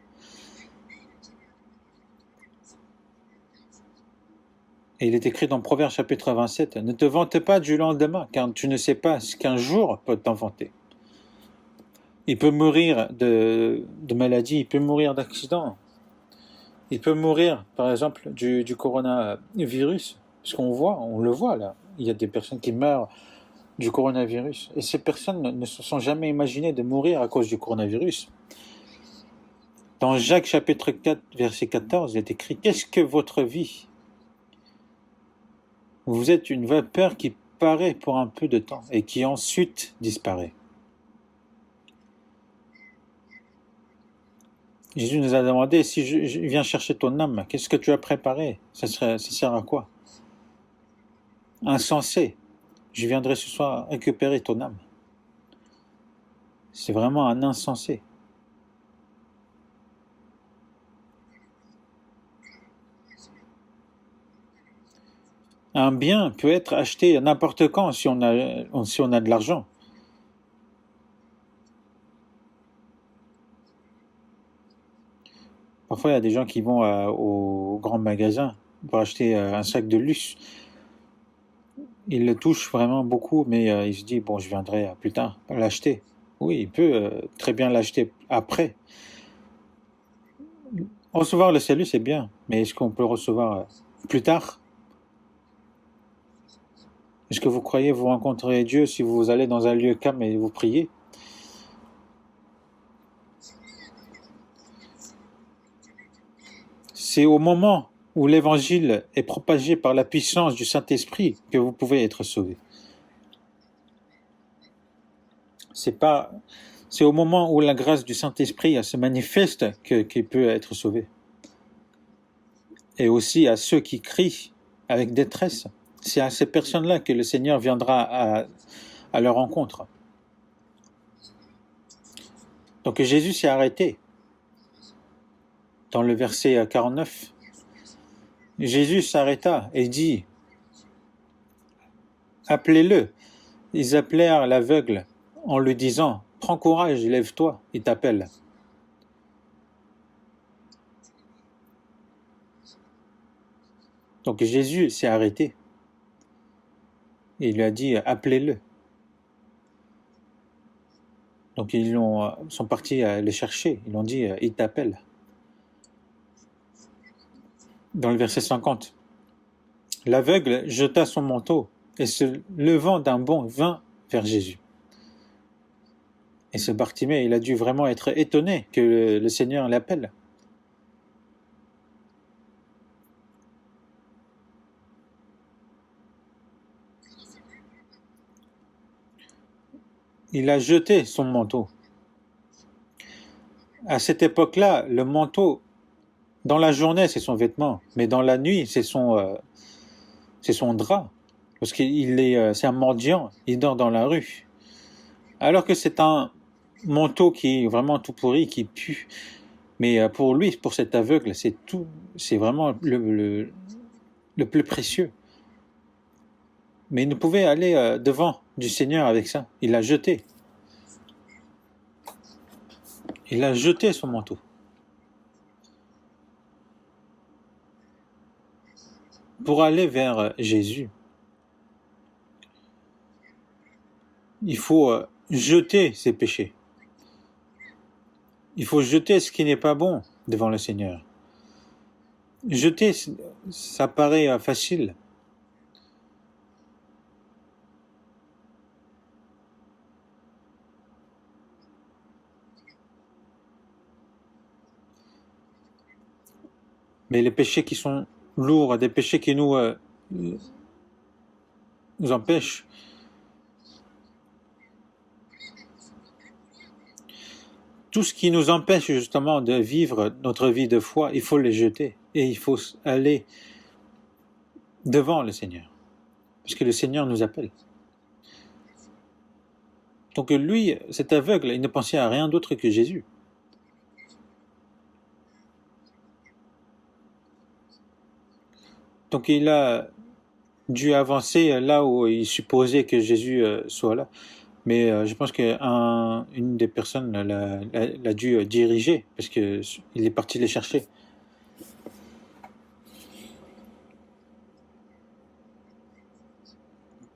Et il est écrit dans Proverbe chapitre 27, ne te vante pas du lendemain, car tu ne sais pas ce qu'un jour peut t'en vanter. Il peut mourir de maladie, il peut mourir d'accident, il peut mourir, par exemple, du coronavirus, parce on le voit là, il y a des personnes qui meurent du coronavirus, et ces personnes ne se sont jamais imaginées de mourir à cause du coronavirus. Dans Jacques chapitre 4, verset 14, il est écrit, qu'est-ce que votre vie? Vous êtes une vapeur qui paraît pour un peu de temps et qui ensuite disparaît. Jésus nous a demandé, si je viens chercher ton âme, qu'est-ce que tu as préparé? Ça sert à quoi? Insensé. Je viendrai ce soir récupérer ton âme. C'est vraiment un insensé. Un bien peut être acheté n'importe quand si on a de l'argent. Parfois, il y a des gens qui vont au grand magasin pour acheter un sac de luxe. il le touche vraiment beaucoup, mais il se dit, bon, je viendrai plus tard l'acheter. Oui, il peut très bien l'acheter après. Recevoir le salut, c'est bien, mais est-ce qu'on peut le recevoir plus tard? Est-ce que vous croyez vous rencontrer Dieu si vous allez dans un lieu calme et vous priez? C'est au moment où l'évangile est propagé par la puissance du Saint-Esprit que vous pouvez être sauvé. C'est pas, c'est au moment où la grâce du Saint-Esprit se manifeste qu'il peut être sauvé. Et aussi à ceux qui crient avec détresse. C'est à ces personnes-là que le Seigneur viendra à leur rencontre. Donc Jésus s'est arrêté. Dans le verset 49, Jésus s'arrêta et dit, appelez-le. Ils appelèrent l'aveugle en lui disant, prends courage, lève-toi, il t'appelle. Donc Jésus s'est arrêté. Et il lui a dit, appelez-le. Donc ils sont partis le chercher. Ils l'ont dit, il t'appelle. Dans le verset 50, l'aveugle jeta son manteau et se levant d'un bond vint vers Jésus. Et ce Bartimée, il a dû vraiment être étonné que le Seigneur l'appelle. Il a jeté son manteau. À cette époque-là, le manteau, dans la journée, c'est son vêtement, mais dans la nuit, c'est son drap. Parce c'est un mendiant, il dort dans la rue. Alors que c'est un manteau qui est vraiment tout pourri, qui pue. Mais pour lui, pour cet aveugle, c'est vraiment le plus précieux. Mais il ne pouvait aller devant du Seigneur avec ça. Il l'a jeté. Il a jeté son manteau. Pour aller vers Jésus, il faut jeter ses péchés. Il faut jeter ce qui n'est pas bon devant le Seigneur. Jeter, ça paraît facile. Mais les péchés qui sont lourds, des péchés qui nous empêchent, tout ce qui nous empêche justement de vivre notre vie de foi, il faut les jeter et il faut aller devant le Seigneur, parce que le Seigneur nous appelle. Donc lui, cet aveugle, il ne pensait à rien d'autre que Jésus. Donc il a dû avancer là où il supposait que Jésus soit là. Mais je pense qu'une des personnes l'a dû diriger, parce qu'il est parti les chercher.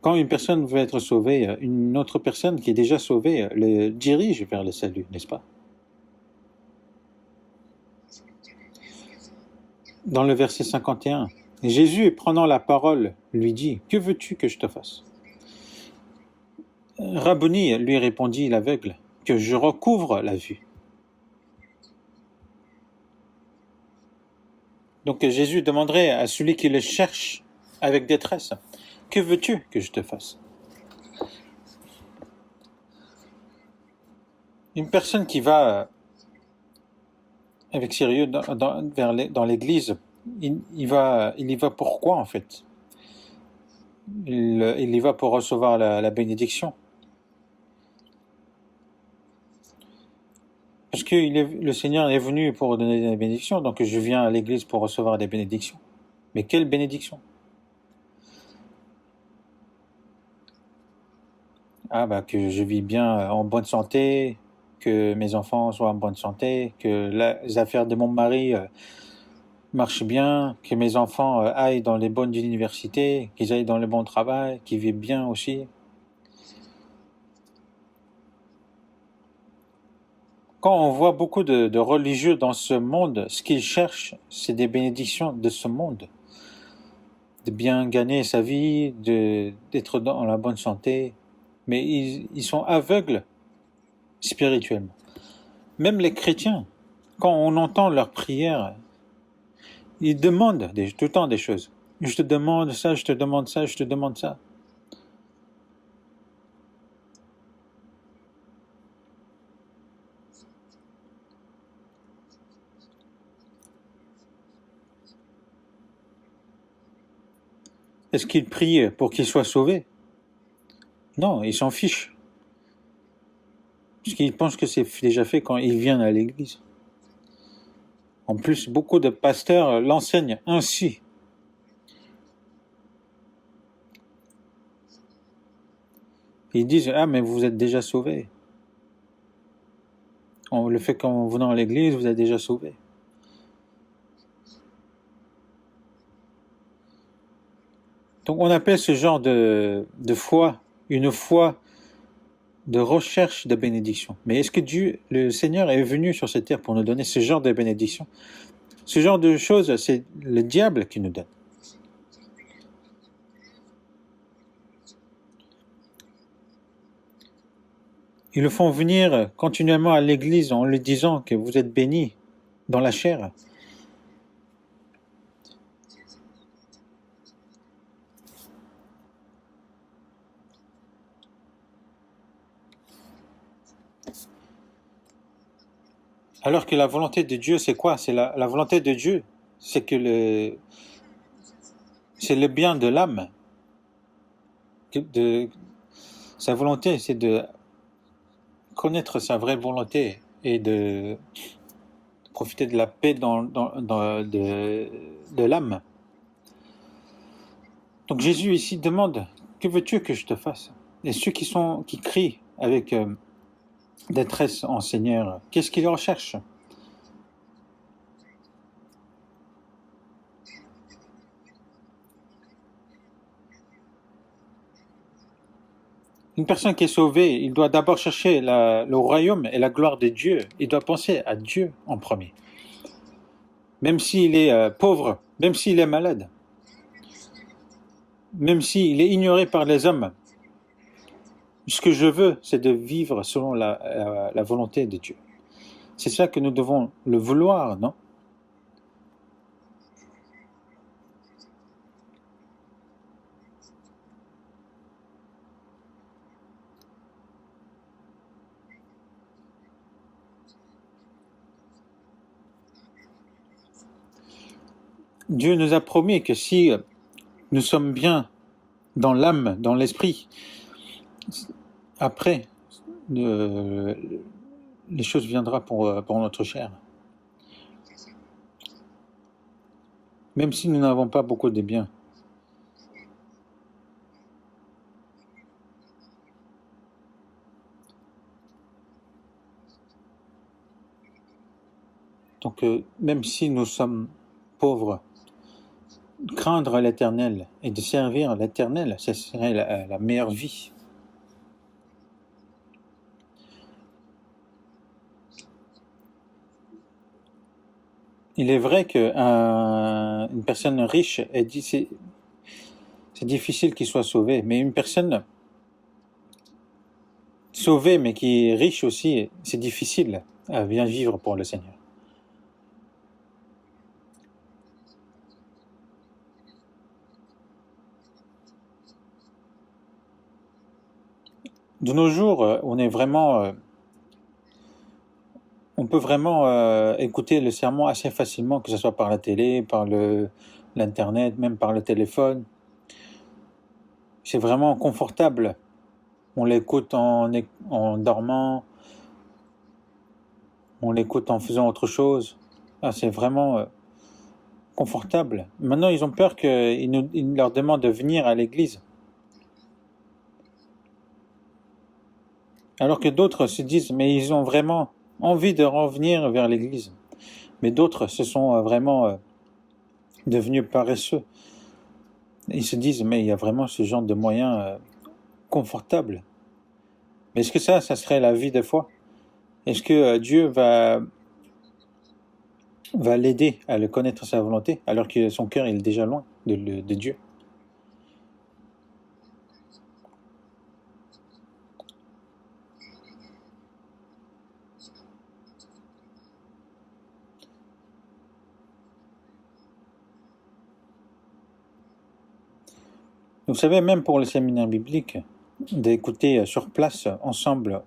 Quand une personne veut être sauvée, une autre personne qui est déjà sauvée le dirige vers le salut, n'est-ce pas? Dans le verset 51, Jésus, prenant la parole, lui dit, « Que veux-tu que je te fasse ?» Rabboni, lui répondit l'aveugle, « Que je recouvre la vue. » Donc Jésus demanderait à celui qui le cherche avec détresse, « Que veux-tu que je te fasse ?» Une personne qui va avec sérieux dans l'église, il y va pourquoi en fait? Il y va pour recevoir la bénédiction. Parce que le Seigneur est venu pour donner des bénédictions, donc je viens à l'église pour recevoir des bénédictions. Mais quelle bénédiction? Ah bah que je vis bien en bonne santé, que mes enfants soient en bonne santé, que les affaires de mon mari marche bien, que mes enfants aillent dans les bonnes universités, qu'ils aillent dans le bon travail, qu'ils vivent bien aussi. Quand on voit beaucoup de religieux dans ce monde, ce qu'ils cherchent, c'est des bénédictions de ce monde, de bien gagner sa vie, d'être dans la bonne santé, mais ils sont aveugles spirituellement. Même les chrétiens, quand on entend leurs prières, ils demandent tout le temps des choses. Je te demande ça, je te demande ça, je te demande ça. Est-ce qu'ils prient pour qu'ils soient sauvés? Non, ils s'en fichent. Parce qu'ils pensent que c'est déjà fait quand ils viennent à l'église. En plus, beaucoup de pasteurs l'enseignent ainsi. Ils disent, ah, mais vous êtes déjà sauvés. Le fait qu'en venant à l'église, vous êtes déjà sauvés. Donc on appelle ce genre de foi une foi de recherche de bénédiction. Mais est-ce que Dieu, le Seigneur, est venu sur cette terre pour nous donner ce genre de bénédiction? Ce genre de choses, c'est le diable qui nous donne. Ils le font venir continuellement à l'église en lui disant que vous êtes bénis dans la chair. Alors que la volonté de Dieu, c'est quoi? C'est la volonté de Dieu, c'est que c'est le bien de l'âme. Sa volonté, c'est de connaître sa vraie volonté et de profiter de la paix de l'âme. Donc Jésus ici demande, que veux-tu que je te fasse? Et ceux qui crient avec détresse en Seigneur, qu'est-ce qu'ils recherchent? Une personne qui est sauvée, il doit d'abord chercher le royaume et la gloire de Dieu. Il doit penser à Dieu en premier. Même s'il est pauvre, même s'il est malade, même s'il est ignoré par les hommes. Ce que je veux, c'est de vivre selon la volonté de Dieu. C'est ça que nous devons le vouloir, non? Dieu nous a promis que si nous sommes bien dans l'âme, dans l'esprit, après, les choses viendront pour notre chair. Même si nous n'avons pas beaucoup de biens. Donc, même si nous sommes pauvres, craindre l'Éternel et de servir l'Éternel, ce serait la meilleure vie. Il est vrai qu'une personne riche, elle dit c'est difficile qu'il soit sauvé, mais une personne sauvée mais qui est riche aussi, c'est difficile à bien vivre pour le Seigneur. De nos jours, on peut vraiment écouter le sermon assez facilement, que ce soit par la télé, par l'internet, même par le téléphone. C'est vraiment confortable. On l'écoute en dormant, on l'écoute en faisant autre chose. Ah, c'est vraiment confortable. Maintenant, ils ont peur qu'il leur demande de venir à l'église. Alors que d'autres se disent, mais ils ont vraiment envie de revenir vers l'église. Mais d'autres se sont vraiment devenus paresseux. Ils se disent, mais il y a vraiment ce genre de moyens confortables. Mais est-ce que ça serait la vie de foi? Est-ce que Dieu va l'aider à le connaître sa volonté, alors que son cœur il est déjà loin de Dieu? Vous savez, même pour le séminaire biblique, d'écouter sur place, ensemble,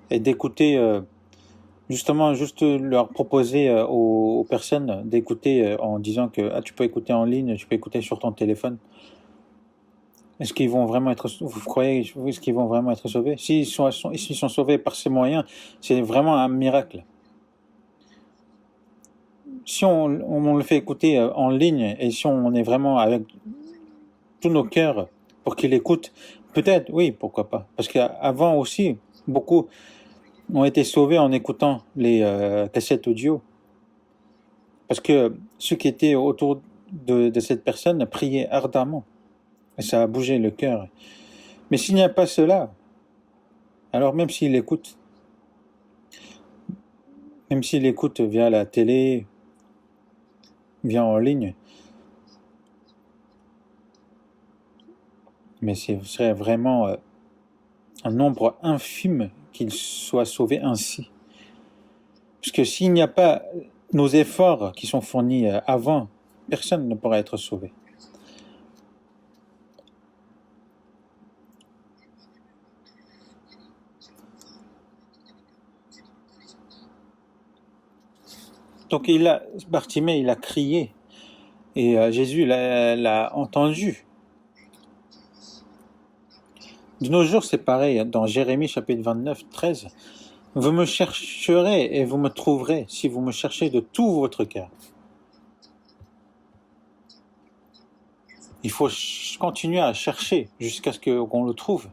et d'écouter, justement, juste leur proposer aux personnes d'écouter en disant que tu peux écouter en ligne, tu peux écouter sur ton téléphone. Est-ce qu'ils vont vraiment être, vous croyez, est-ce qu'ils vont vraiment être sauvés? S'ils sont sauvés par ces moyens, c'est vraiment un miracle. Si on le fait écouter en ligne et si on est vraiment avec tous nos cœurs pour qu'il écoute, peut-être, oui, pourquoi pas. Parce qu'avant aussi, beaucoup ont été sauvés en écoutant les cassettes audio. Parce que ceux qui étaient autour de cette personne priaient ardemment. Et ça a bougé le cœur. Mais s'il n'y a pas cela, alors même s'il écoute via la télé, via en ligne, mais ce serait vraiment un nombre infime qu'ils soient sauvés ainsi. Parce que s'il n'y a pas nos efforts qui sont fournis avant, personne ne pourra être sauvé. Donc Bartimée, il a crié, et Jésus l'a entendu. De nos jours, c'est pareil, dans Jérémie chapitre 29, 13, « Vous me chercherez et vous me trouverez si vous me cherchez de tout votre cœur. » Il faut continuer à chercher jusqu'à ce qu'on le trouve.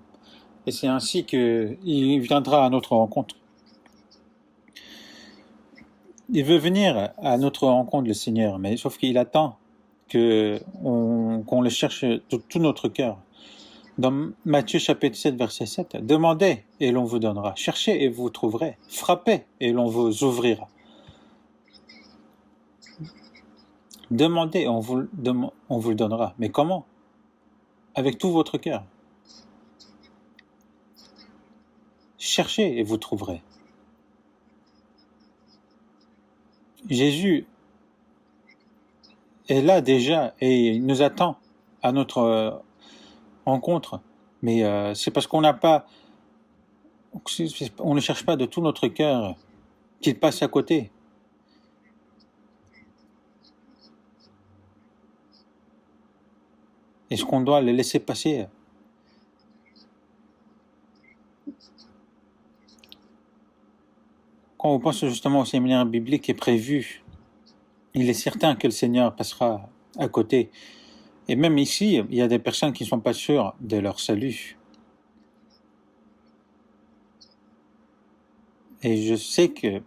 Et c'est ainsi qu'il viendra à notre rencontre. Il veut venir à notre rencontre, le Seigneur, mais sauf qu'il attend qu'on le cherche de tout notre cœur. Dans Matthieu chapitre 7, verset 7, « Demandez et l'on vous donnera, cherchez et vous trouverez, frappez et l'on vous ouvrira. » Demandez et on vous le donnera. Mais comment? Avec tout votre cœur. Cherchez et vous trouverez. Jésus est là déjà et il nous attend à notre rencontre. Mais c'est parce qu'on n'a pas, on ne cherche pas de tout notre cœur qu'il passe à côté. Est-ce qu'on doit le laisser passer? Quand on pense justement au séminaire biblique qui est prévu, il est certain que le Seigneur passera à côté. Et même ici, il y a des personnes qui ne sont pas sûres de leur salut. Et je sais que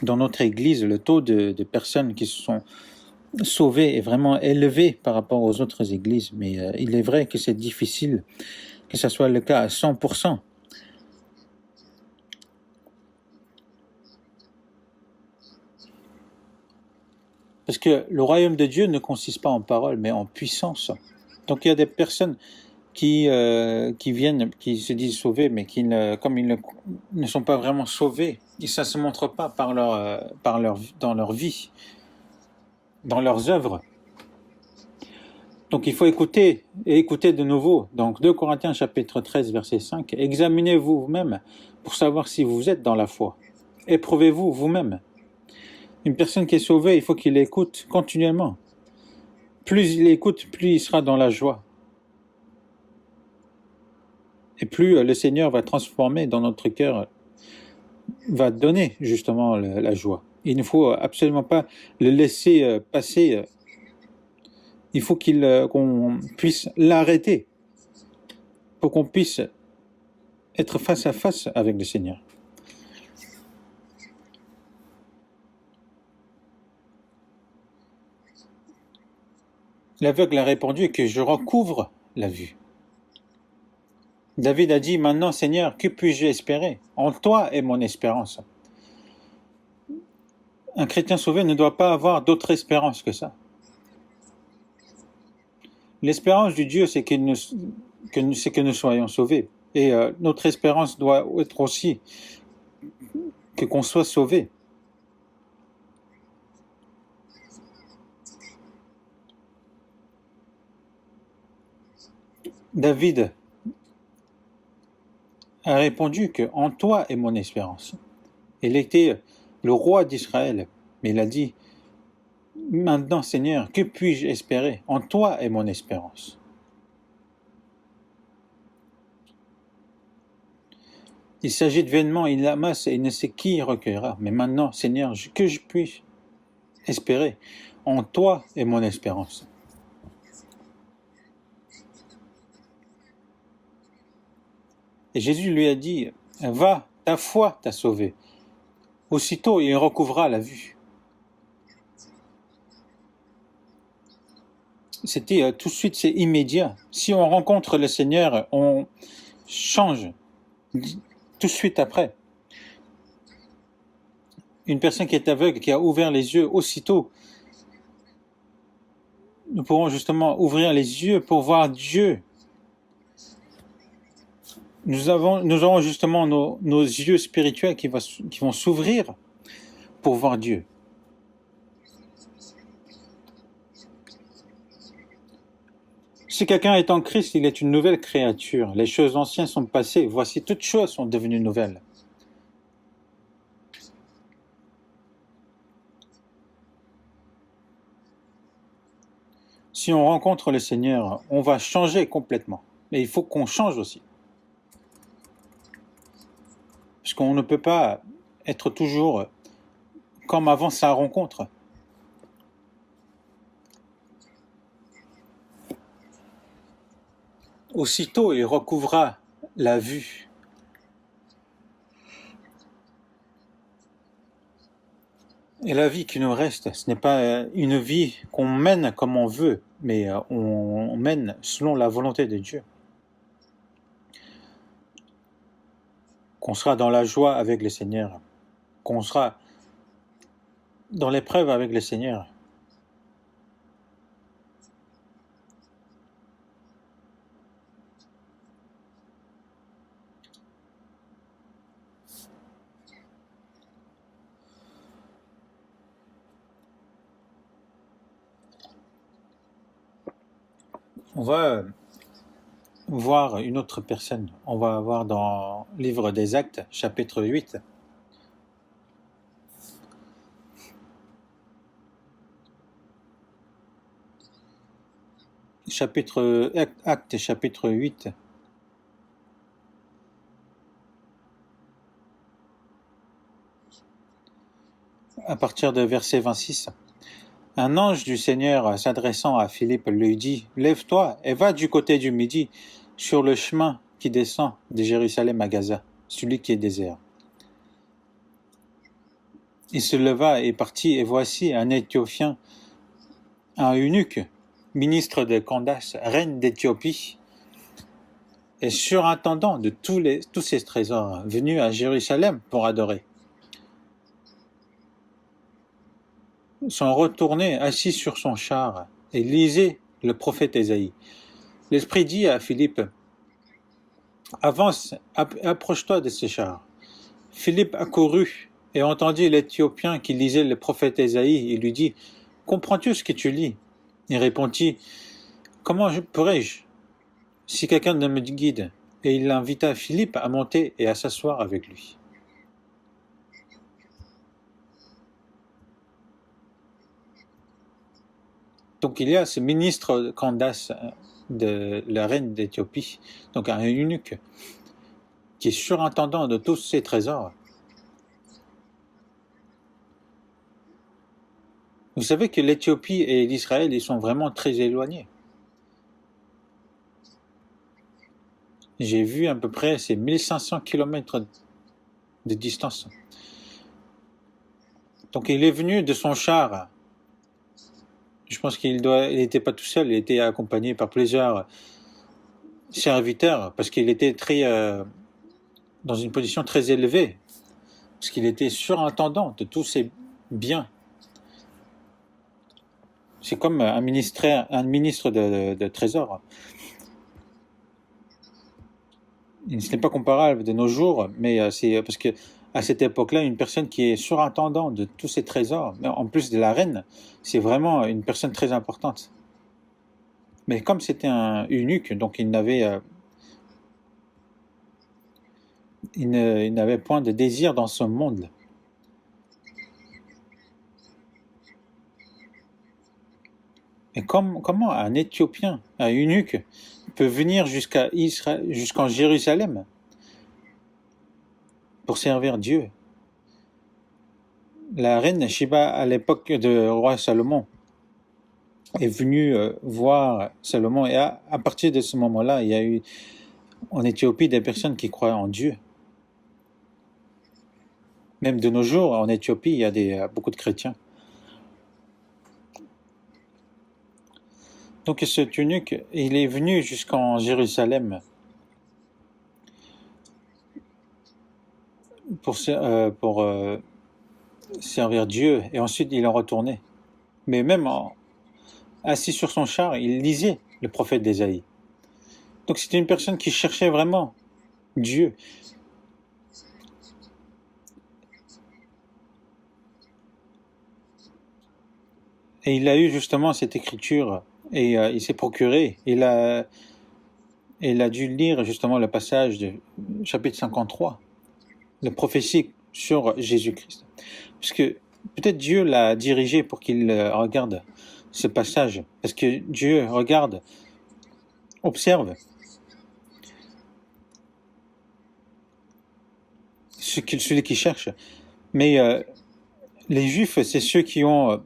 dans notre Église, le taux de personnes qui se sont sauvées est vraiment élevé par rapport aux autres églises. Mais il est vrai que c'est difficile que ce soit le cas à 100%. Parce que le royaume de Dieu ne consiste pas en paroles, mais en puissance. Donc il y a des personnes qui viennent, qui se disent sauvés, mais comme ils ne sont pas vraiment sauvés, et ça ne se montre pas dans leur vie, dans leurs œuvres. Donc il faut écouter, et écouter de nouveau. Donc 2 Corinthiens chapitre 13, verset 5, « Examinez-vous vous-même pour savoir si vous êtes dans la foi. Éprouvez-vous vous-même. » Une personne qui est sauvée, il faut qu'il écoute continuellement. Plus il écoute, plus il sera dans la joie. Et plus le Seigneur va transformer dans notre cœur, va donner justement la joie. Il ne faut absolument pas le laisser passer. Il faut qu'on puisse l'arrêter pour qu'on puisse être face à face avec le Seigneur. L'aveugle a répondu que je recouvre la vue. David a dit, maintenant Seigneur, que puis-je espérer? En toi est mon espérance. Un chrétien sauvé ne doit pas avoir d'autre espérance que ça. L'espérance du Dieu, c'est que nous soyons sauvés. Et notre espérance doit être aussi qu'on soit sauvé. David a répondu que en toi est mon espérance. Il était le roi d'Israël, mais il a dit, maintenant Seigneur, que puis-je espérer? En toi est mon espérance. Il s'agit de vainement, il amasse et il ne sait qui recueillera. Mais maintenant, Seigneur, que je puis espérer? En toi est mon espérance. Et Jésus lui a dit, va, ta foi t'a sauvé. Aussitôt, il recouvra la vue. C'était tout de suite, c'est immédiat. Si on rencontre le Seigneur, on change tout de suite après. Une personne qui est aveugle, qui a ouvert les yeux aussitôt, nous pourrons justement ouvrir les yeux pour voir Dieu. Nous aurons justement nos yeux spirituels qui vont s'ouvrir pour voir Dieu. Si quelqu'un est en Christ, il est une nouvelle créature. Les choses anciennes sont passées. Voici, toutes choses sont devenues nouvelles. Si on rencontre le Seigneur, on va changer complètement. Mais il faut qu'on change aussi. Parce qu'on ne peut pas être toujours comme avant sa rencontre. Aussitôt, il recouvra la vue. Et la vie qui nous reste, ce n'est pas une vie qu'on mène comme on veut, mais on mène selon la volonté de Dieu. Qu'on sera dans la joie avec le Seigneur, qu'on sera dans l'épreuve avec le Seigneur. On va voir une autre personne. On va voir dans le livre des Actes, chapitre 8. Actes, chapitre 8. À partir de verset 26. Un ange du Seigneur s'adressant à Philippe lui dit, « Lève-toi et va du côté du midi, sur le chemin qui descend de Jérusalem à Gaza, celui qui est désert. » Il se leva et partit, et voici un Éthiopien, un eunuque, ministre de Candace, reine d'Éthiopie, et surintendant de tous ces trésors, venu à Jérusalem pour adorer. Sont retournés assis sur son char et lisaient le prophète Ésaïe. L'Esprit dit à Philippe, « Avance, approche-toi de ce char. » Philippe accourut et entendit l'Éthiopien qui lisait le prophète Ésaïe et lui dit, « Comprends-tu ce que tu lis ?» Il répondit, « Comment pourrais-je, si quelqu'un ne me guide ?» Et il invita Philippe à monter et à s'asseoir avec lui. Donc il y a ce ministre Candace de la reine d'Éthiopie, donc un eunuque, qui est surintendant de tous ces trésors. Vous savez que l'Éthiopie et l'Israël, ils sont vraiment très éloignés. J'ai vu à peu près, c'est 1500 km de distance. Donc il est venu de son char Je pense il n'était pas tout seul, il était accompagné par plusieurs serviteurs parce qu'il était dans une position très élevée, parce qu'il était surintendant de tous ses biens. C'est comme un ministre de trésor. Ce n'est pas comparable de nos jours, mais c'est parce que à cette époque-là, une personne qui est surintendant de tous ces trésors, mais en plus de la reine, c'est vraiment une personne très importante. Mais comme c'était un eunuque, donc il n'avait point de désir dans ce monde. Et comment un Éthiopien, un eunuque, peut venir jusqu'en Jérusalem pour servir Dieu? La reine Sheba, à l'époque du roi Salomon, est venue voir Salomon, et à partir de ce moment-là, il y a eu en Éthiopie des personnes qui croient en Dieu. Même de nos jours, en Éthiopie, il y a beaucoup de chrétiens. Donc cet eunuque, il est venu jusqu'en Jérusalem pour servir Dieu, et ensuite il est retourné. Mais même assis sur son char, il lisait le prophète d'Ésaïe. Donc c'était une personne qui cherchait vraiment Dieu. Et il a eu justement cette écriture, et il s'est procuré, il a dû lire justement le passage du chapitre 53, la prophétie sur Jésus-Christ. Parce que peut-être Dieu l'a dirigé pour qu'il regarde ce passage, parce que Dieu regarde, observe celui qui cherche. Mais les Juifs, c'est ceux qui ont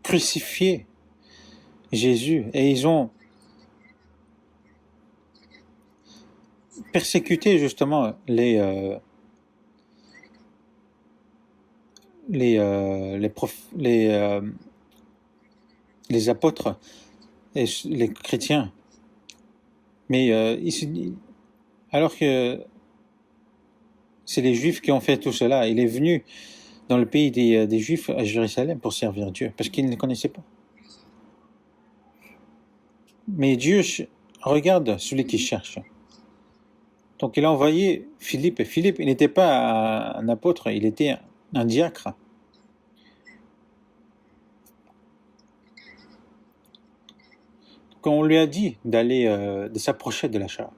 crucifié Jésus, et ils ont persécuté justement les apôtres et les chrétiens. Mais alors que c'est les Juifs qui ont fait tout cela, il est venu dans le pays des Juifs à Jérusalem pour servir Dieu, parce qu'ils ne le connaissaient pas. Mais Dieu regarde celui qui cherche. Donc il a envoyé Philippe. Et Philippe, il n'était pas un apôtre, il était un diacre. Quand on lui a dit de s'approcher de la char.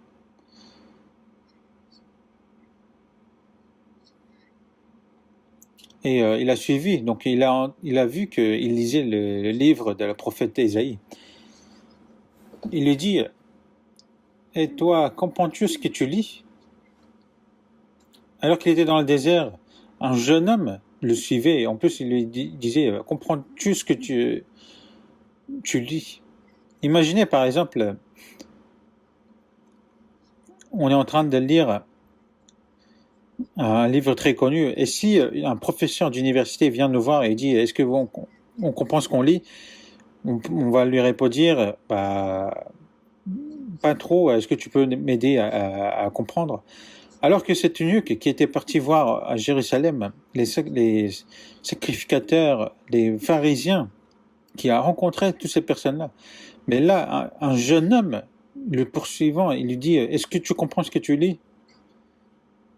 Et il a suivi, donc il a vu qu'il lisait le livre de la prophète Ésaïe. Il lui dit, et toi, comprends-tu ce que tu lis? Alors qu'il était dans le désert, un jeune homme le suivait, et en plus il lui disait, comprends-tu ce que tu lis? Imaginez par exemple, on est en train de lire un livre très connu, et si un professeur d'université vient nous voir et dit, est-ce que on comprend ce qu'on lit? On va lui répondre, bah, pas trop, est-ce que tu peux m'aider à comprendre? Alors que cet eunuque qui était parti voir à Jérusalem les sacrificateurs, les pharisiens, qui a rencontré toutes ces personnes-là, mais là, un jeune homme, le poursuivant, il lui dit, est-ce que tu comprends ce que tu lis?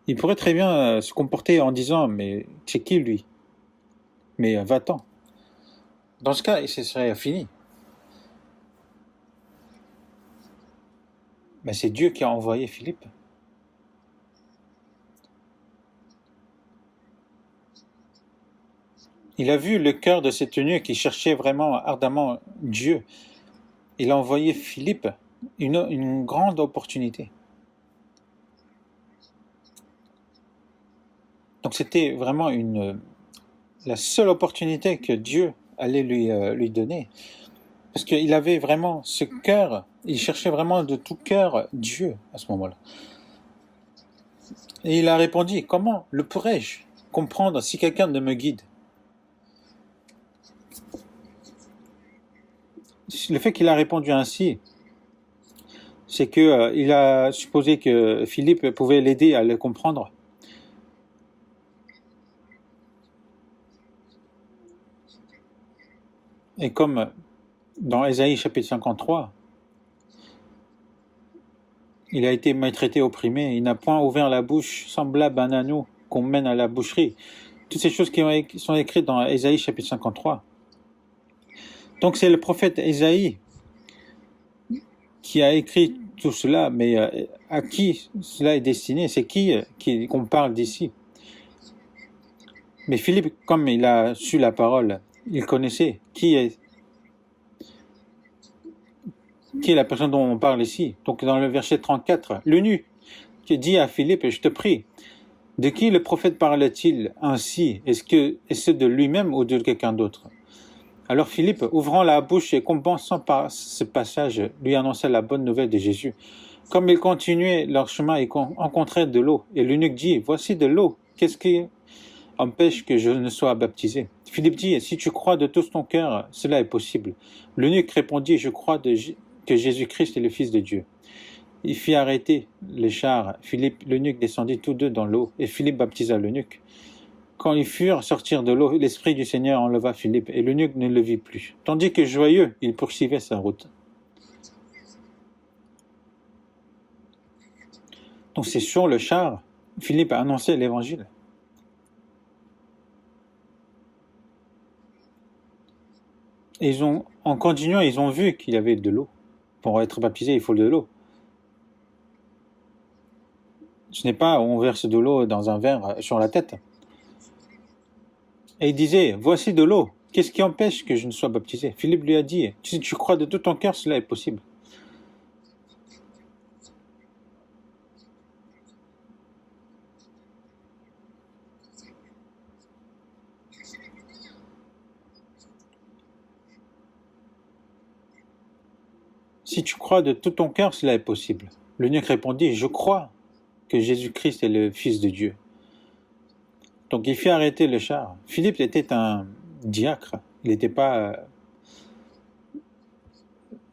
Il pourrait très bien se comporter en disant, mais c'est qui lui? Mais va-t'en. Dans ce cas, ce serait fini. Mais c'est Dieu qui a envoyé Philippe. Il a vu le cœur de cet eunuque qui cherchait vraiment ardemment Dieu. Il a envoyé Philippe une grande opportunité. Donc c'était vraiment la seule opportunité que Dieu allait lui donner. Parce qu'il avait vraiment ce cœur, il cherchait vraiment de tout cœur Dieu à ce moment-là. Et il a répondu, comment le pourrais-je comprendre si quelqu'un ne me guide? le fait qu'il a répondu ainsi, c'est que il a supposé que Philippe pouvait l'aider à le comprendre. Et comme dans Ésaïe chapitre 53, il a été maltraité, opprimé, il n'a point ouvert la bouche, semblable à un agneau qu'on mène à la boucherie. Toutes ces choses qui sont écrites dans Ésaïe chapitre 53. Donc c'est le prophète Ésaïe qui a écrit tout cela, mais à qui cela est destiné? C'est qui qu'on parle d'ici? Mais Philippe, comme il a su la parole, il connaissait qui est la personne dont on parle ici. Donc dans le verset 34, l'eunuque qui dit à Philippe, je te prie, de qui le prophète parle-t-il ainsi? Est-ce de lui-même ou de quelqu'un d'autre? Alors Philippe, ouvrant la bouche et compensant par ce passage, lui annonça la bonne nouvelle de Jésus. Comme ils continuaient leur chemin, ils rencontrèrent de l'eau. Et l'eunuque dit, voici de l'eau. Qu'est-ce qui empêche que je ne sois baptisé? Philippe dit, si tu crois de tout ton cœur, cela est possible. L'eunuque répondit, je crois que Jésus-Christ est le Fils de Dieu. Il fit arrêter les chars. Philippe, l'eunuque, descendit tous deux dans l'eau, et Philippe baptisa l'eunuque. Quand ils furent sortir de l'eau, l'Esprit du Seigneur enleva Philippe, et l'eunuque ne le vit plus. Tandis que joyeux, il poursuivait sa route. Donc c'est sur le char, Philippe a annoncé l'évangile. Et en continuant, ils ont vu qu'il y avait de l'eau. Pour être baptisé, il faut de l'eau. Ce n'est pas on verse de l'eau dans un verre sur la tête. Et il disait, voici de l'eau. Qu'est-ce qui empêche que je ne sois baptisé? Philippe lui a dit, si tu crois de tout ton cœur, cela est possible. Si tu crois de tout ton cœur, cela est possible. L'eunuque répondit, je crois que Jésus-Christ est le Fils de Dieu. Donc il fit arrêter le char. Philippe était un diacre, il n'était pas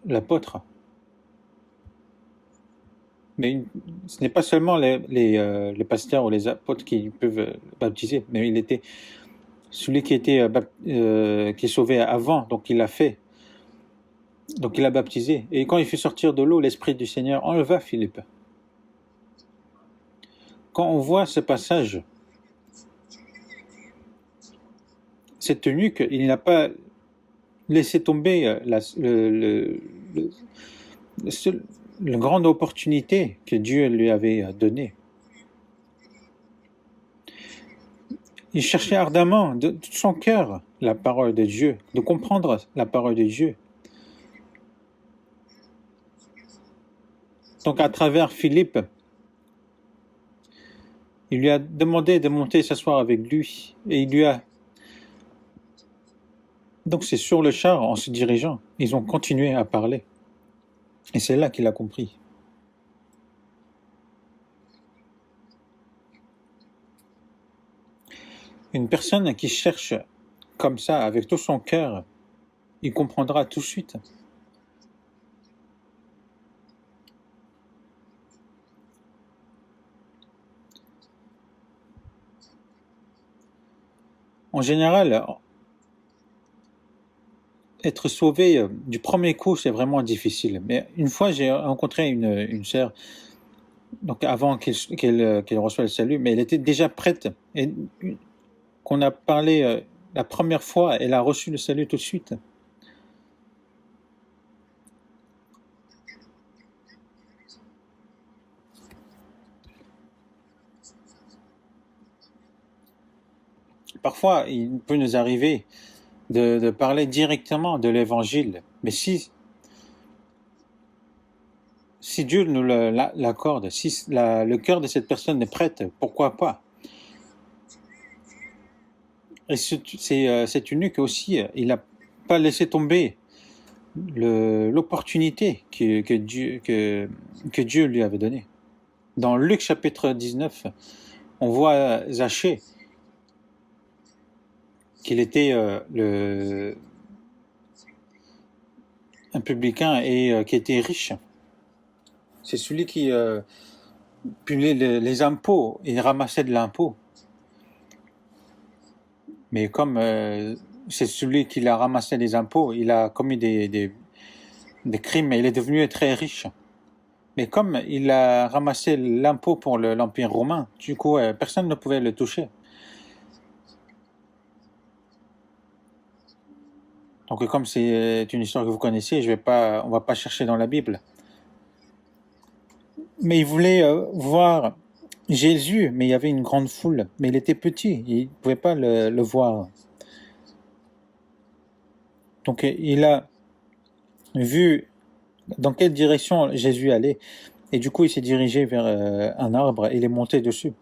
l'apôtre. Mais ce n'est pas seulement les pasteurs ou les apôtres qui peuvent baptiser, mais il était celui qui était qui est sauvé avant, donc il l'a fait. Donc il a baptisé. Et quand il fut sortir de l'eau, l'Esprit du Seigneur enleva Philippe. Quand on voit ce passage, cet eunuque, il n'a pas laissé tomber la grande opportunité que Dieu lui avait donnée. Il cherchait ardemment de tout son cœur la parole de Dieu, de comprendre la parole de Dieu. Donc à travers Philippe, il lui a demandé de monter s'asseoir avec lui et il lui a... Donc c'est sur le char, en se dirigeant, ils ont continué à parler. Et c'est là qu'il a compris. Une personne qui cherche comme ça, avec tout son cœur, il comprendra tout de suite. En général, être sauvé du premier coup, c'est vraiment difficile. Mais une fois, j'ai rencontré une sœur, donc avant qu'elle reçoive le salut, mais elle était déjà prête. Et qu'on a parlé la première fois, elle a reçu le salut tout de suite. Parfois, il peut nous arriver de parler directement de l'évangile, mais si Dieu nous l'accorde, si le cœur de cette personne est prête, pourquoi pas? Et cet eunuque aussi, il n'a pas laissé tomber l'opportunité que Dieu lui avait donnée. Dans Luc chapitre 19, on voit Zachée, qu'il était un publicain et qui était riche. C'est celui qui publiait les impôts et ramassait de l'impôt. Mais comme c'est celui qui a ramassé les impôts, il a commis des crimes et il est devenu très riche. Mais comme il a ramassé l'impôt pour l'Empire romain, du coup, personne ne pouvait le toucher. Donc, comme c'est une histoire que vous connaissez, on va pas chercher dans la Bible. Mais il voulait voir Jésus, mais il y avait une grande foule. Mais il était petit, il ne pouvait pas le voir. Donc, il a vu dans quelle direction Jésus allait. Et du coup, il s'est dirigé vers un arbre et il est monté dessus.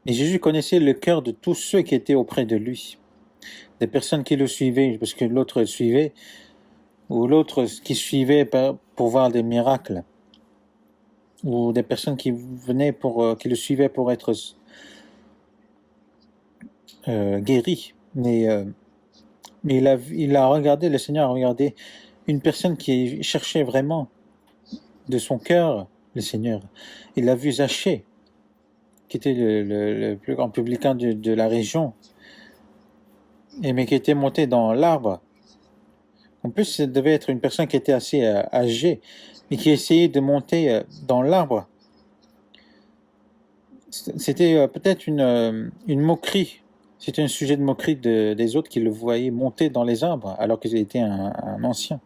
Et Jésus connaissait le cœur de tous ceux qui étaient auprès de lui. Des personnes qui le suivaient parce que l'autre le suivait, ou l'autre qui suivait pour voir des miracles, ou des personnes qui venaient qui le suivaient pour être guéris. Mais il a regardé, le Seigneur a regardé une personne qui cherchait vraiment de son cœur le Seigneur. Il a vu Zachée, qui était le plus grand publicain de la région, mais qui était monté dans l'arbre. En plus, ça devait être une personne qui était assez âgée, mais qui essayait de monter dans l'arbre. C'était peut-être une moquerie. C'était un sujet de moquerie des autres qui le voyaient monter dans les arbres, alors qu'il était un ancien.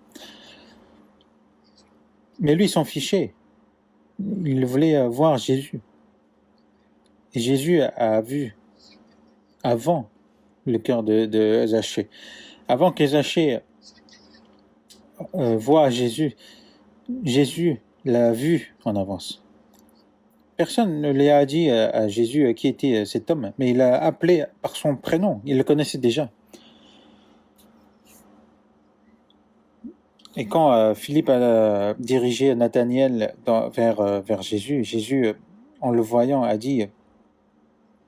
Mais lui, il s'en fichait. Il voulait voir Jésus. Et Jésus a vu avant le cœur de Zachée. Avant que Zachée voit Jésus, Jésus l'a vu en avance. Personne ne lui a dit à Jésus qui était cet homme, mais il l'a appelé par son prénom. Il le connaissait déjà. Et quand Philippe a dirigé Nathanaël vers Jésus, Jésus, en le voyant, a dit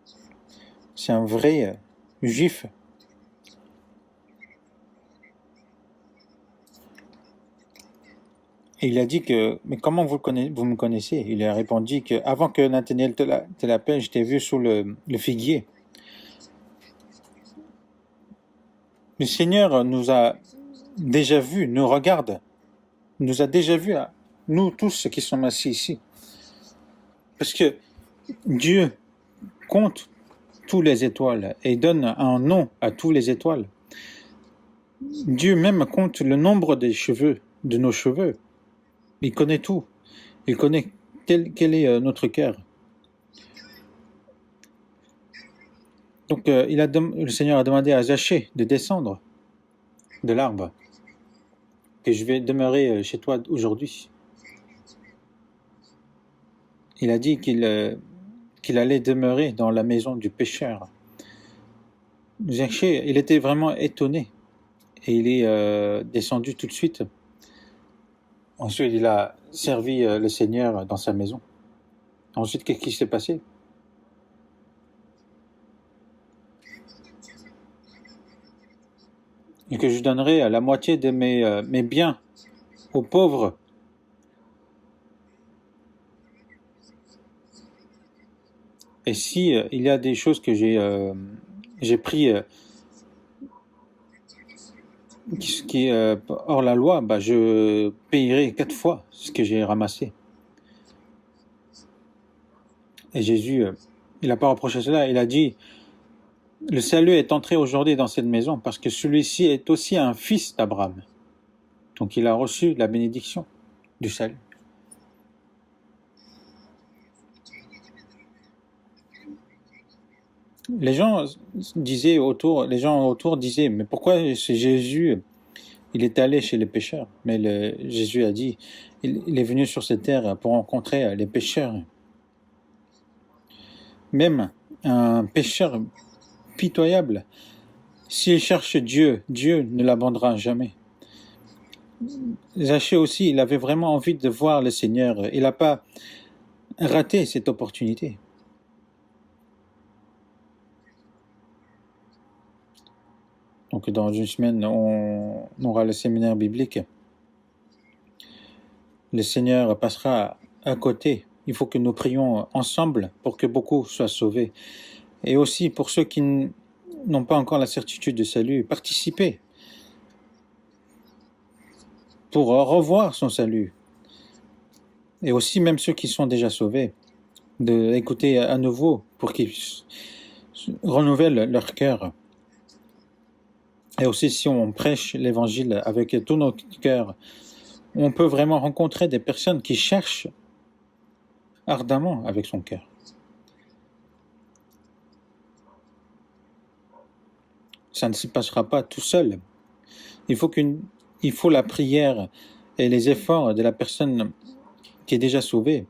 « C'est un vrai juif ». Et il a dit que, mais comment vous me connaissez? Il a répondu que avant que Nathanaël te l'appelle, je t'ai vu sous le figuier. Le Seigneur nous a déjà vus, nous regarde, nous a déjà vus, nous tous qui sommes assis ici. Parce que Dieu compte tous les étoiles et donne un nom à tous les étoiles. Dieu même compte le nombre des cheveux, de nos cheveux. Il connaît tout. Il connaît quel est notre cœur. Donc le Seigneur a demandé à Zachée de descendre de l'arbre, que je vais demeurer chez toi aujourd'hui. Il a dit qu'il allait demeurer dans la maison du pécheur. Zachée, il était vraiment étonné et il est descendu tout de suite. Ensuite, il a servi le Seigneur dans sa maison. Ensuite, qu'est-ce qui s'est passé? Et que je donnerai la moitié de mes biens aux pauvres. Et si il y a des choses que j'ai pris qui est hors la loi, bah, je payerai 4 fois ce que j'ai ramassé. Et Jésus, il n'a pas reproché cela, il a dit, le salut est entré aujourd'hui dans cette maison parce que celui-ci est aussi un fils d'Abraham. Donc il a reçu la bénédiction du salut. Les gens autour disaient, mais pourquoi c'est Jésus, il est allé chez les pécheurs? Mais Jésus a dit, il est venu sur cette terre pour rencontrer les pécheurs. Même un pécheur pitoyable, s'il cherche Dieu, Dieu ne l'abandonnera jamais. Zachée aussi, il avait vraiment envie de voir le Seigneur. Il n'a pas raté cette opportunité. Donc dans une semaine, on aura le séminaire biblique. Le Seigneur passera à côté. Il faut que nous prions ensemble pour que beaucoup soient sauvés. Et aussi pour ceux qui n'ont pas encore la certitude de salut, participer pour revoir son salut. Et aussi même ceux qui sont déjà sauvés, d'écouter à nouveau pour qu'ils renouvellent leur cœur. Et aussi si on prêche l'évangile avec tout notre cœur, on peut vraiment rencontrer des personnes qui cherchent ardemment avec son cœur. Ça ne se passera pas tout seul. Il faut la prière et les efforts de la personne qui est déjà sauvée.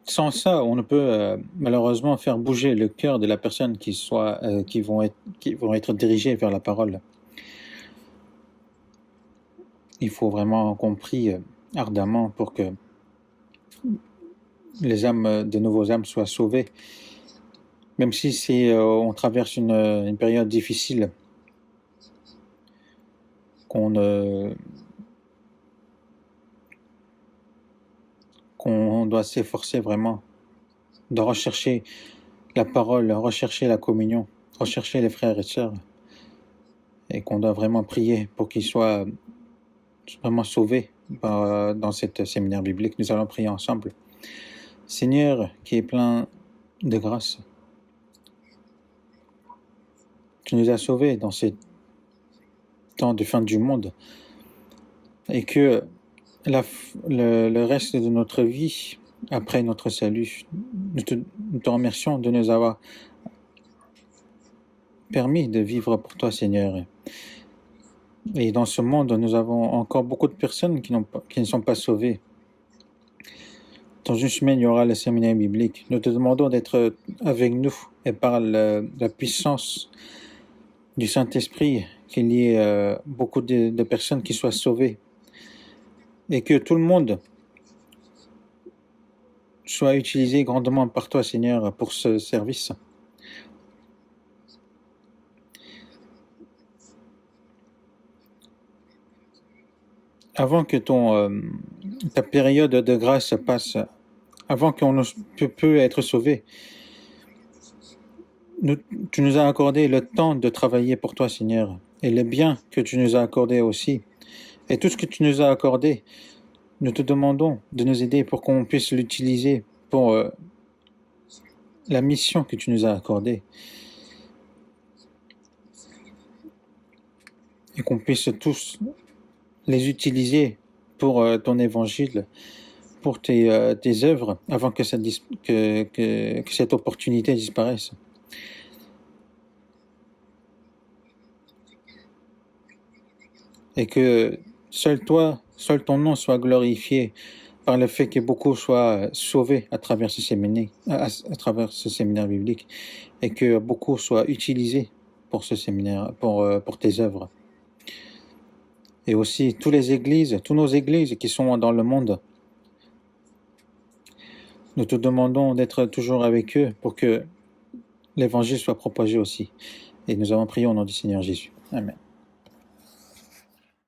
Sans ça, on ne peut malheureusement faire bouger le cœur de la personne qui vont être dirigées vers la parole. Il faut vraiment qu'on prie ardemment pour que les âmes, de nouveaux âmes soient sauvées. Même si on traverse une période difficile, qu'on doit s'efforcer vraiment de rechercher la parole, rechercher la communion, rechercher les frères et sœurs, et qu'on doit vraiment prier pour qu'ils soient vraiment sauvés dans cette séminaire biblique. Nous allons prier ensemble. Seigneur, qui est plein de grâce, tu nous as sauvés dans ces temps de fin du monde, et que le reste de notre vie, après notre salut, nous te remercions de nous avoir permis de vivre pour toi, Seigneur. Et dans ce monde, nous avons encore beaucoup de personnes qui ne sont pas sauvées. Dans une semaine, il y aura le séminaire biblique. Nous te demandons d'être avec nous et par la puissance du Saint-Esprit, qu'il y ait beaucoup de personnes qui soient sauvées et que tout le monde soit utilisé grandement par toi, Seigneur, pour ce service. Avant que ta période de grâce passe, avant qu'on peut être sauvé, tu nous as accordé le temps de travailler pour toi, Seigneur, et le bien que tu nous as accordé aussi. Et tout ce que tu nous as accordé, nous te demandons de nous aider pour qu'on puisse l'utiliser pour la mission que tu nous as accordée. Et qu'on puisse tous les utiliser pour ton évangile, pour tes œuvres, avant que cette opportunité disparaisse. Et que seul ton nom soit glorifié par le fait que beaucoup soient sauvés à travers ce séminaire biblique, et que beaucoup soient utilisés pour ce séminaire, pour tes œuvres. Et aussi toutes nos églises qui sont dans le monde, nous te demandons d'être toujours avec eux pour que l'évangile soit propagé aussi. Et nous avons prié au nom du Seigneur Jésus. Amen.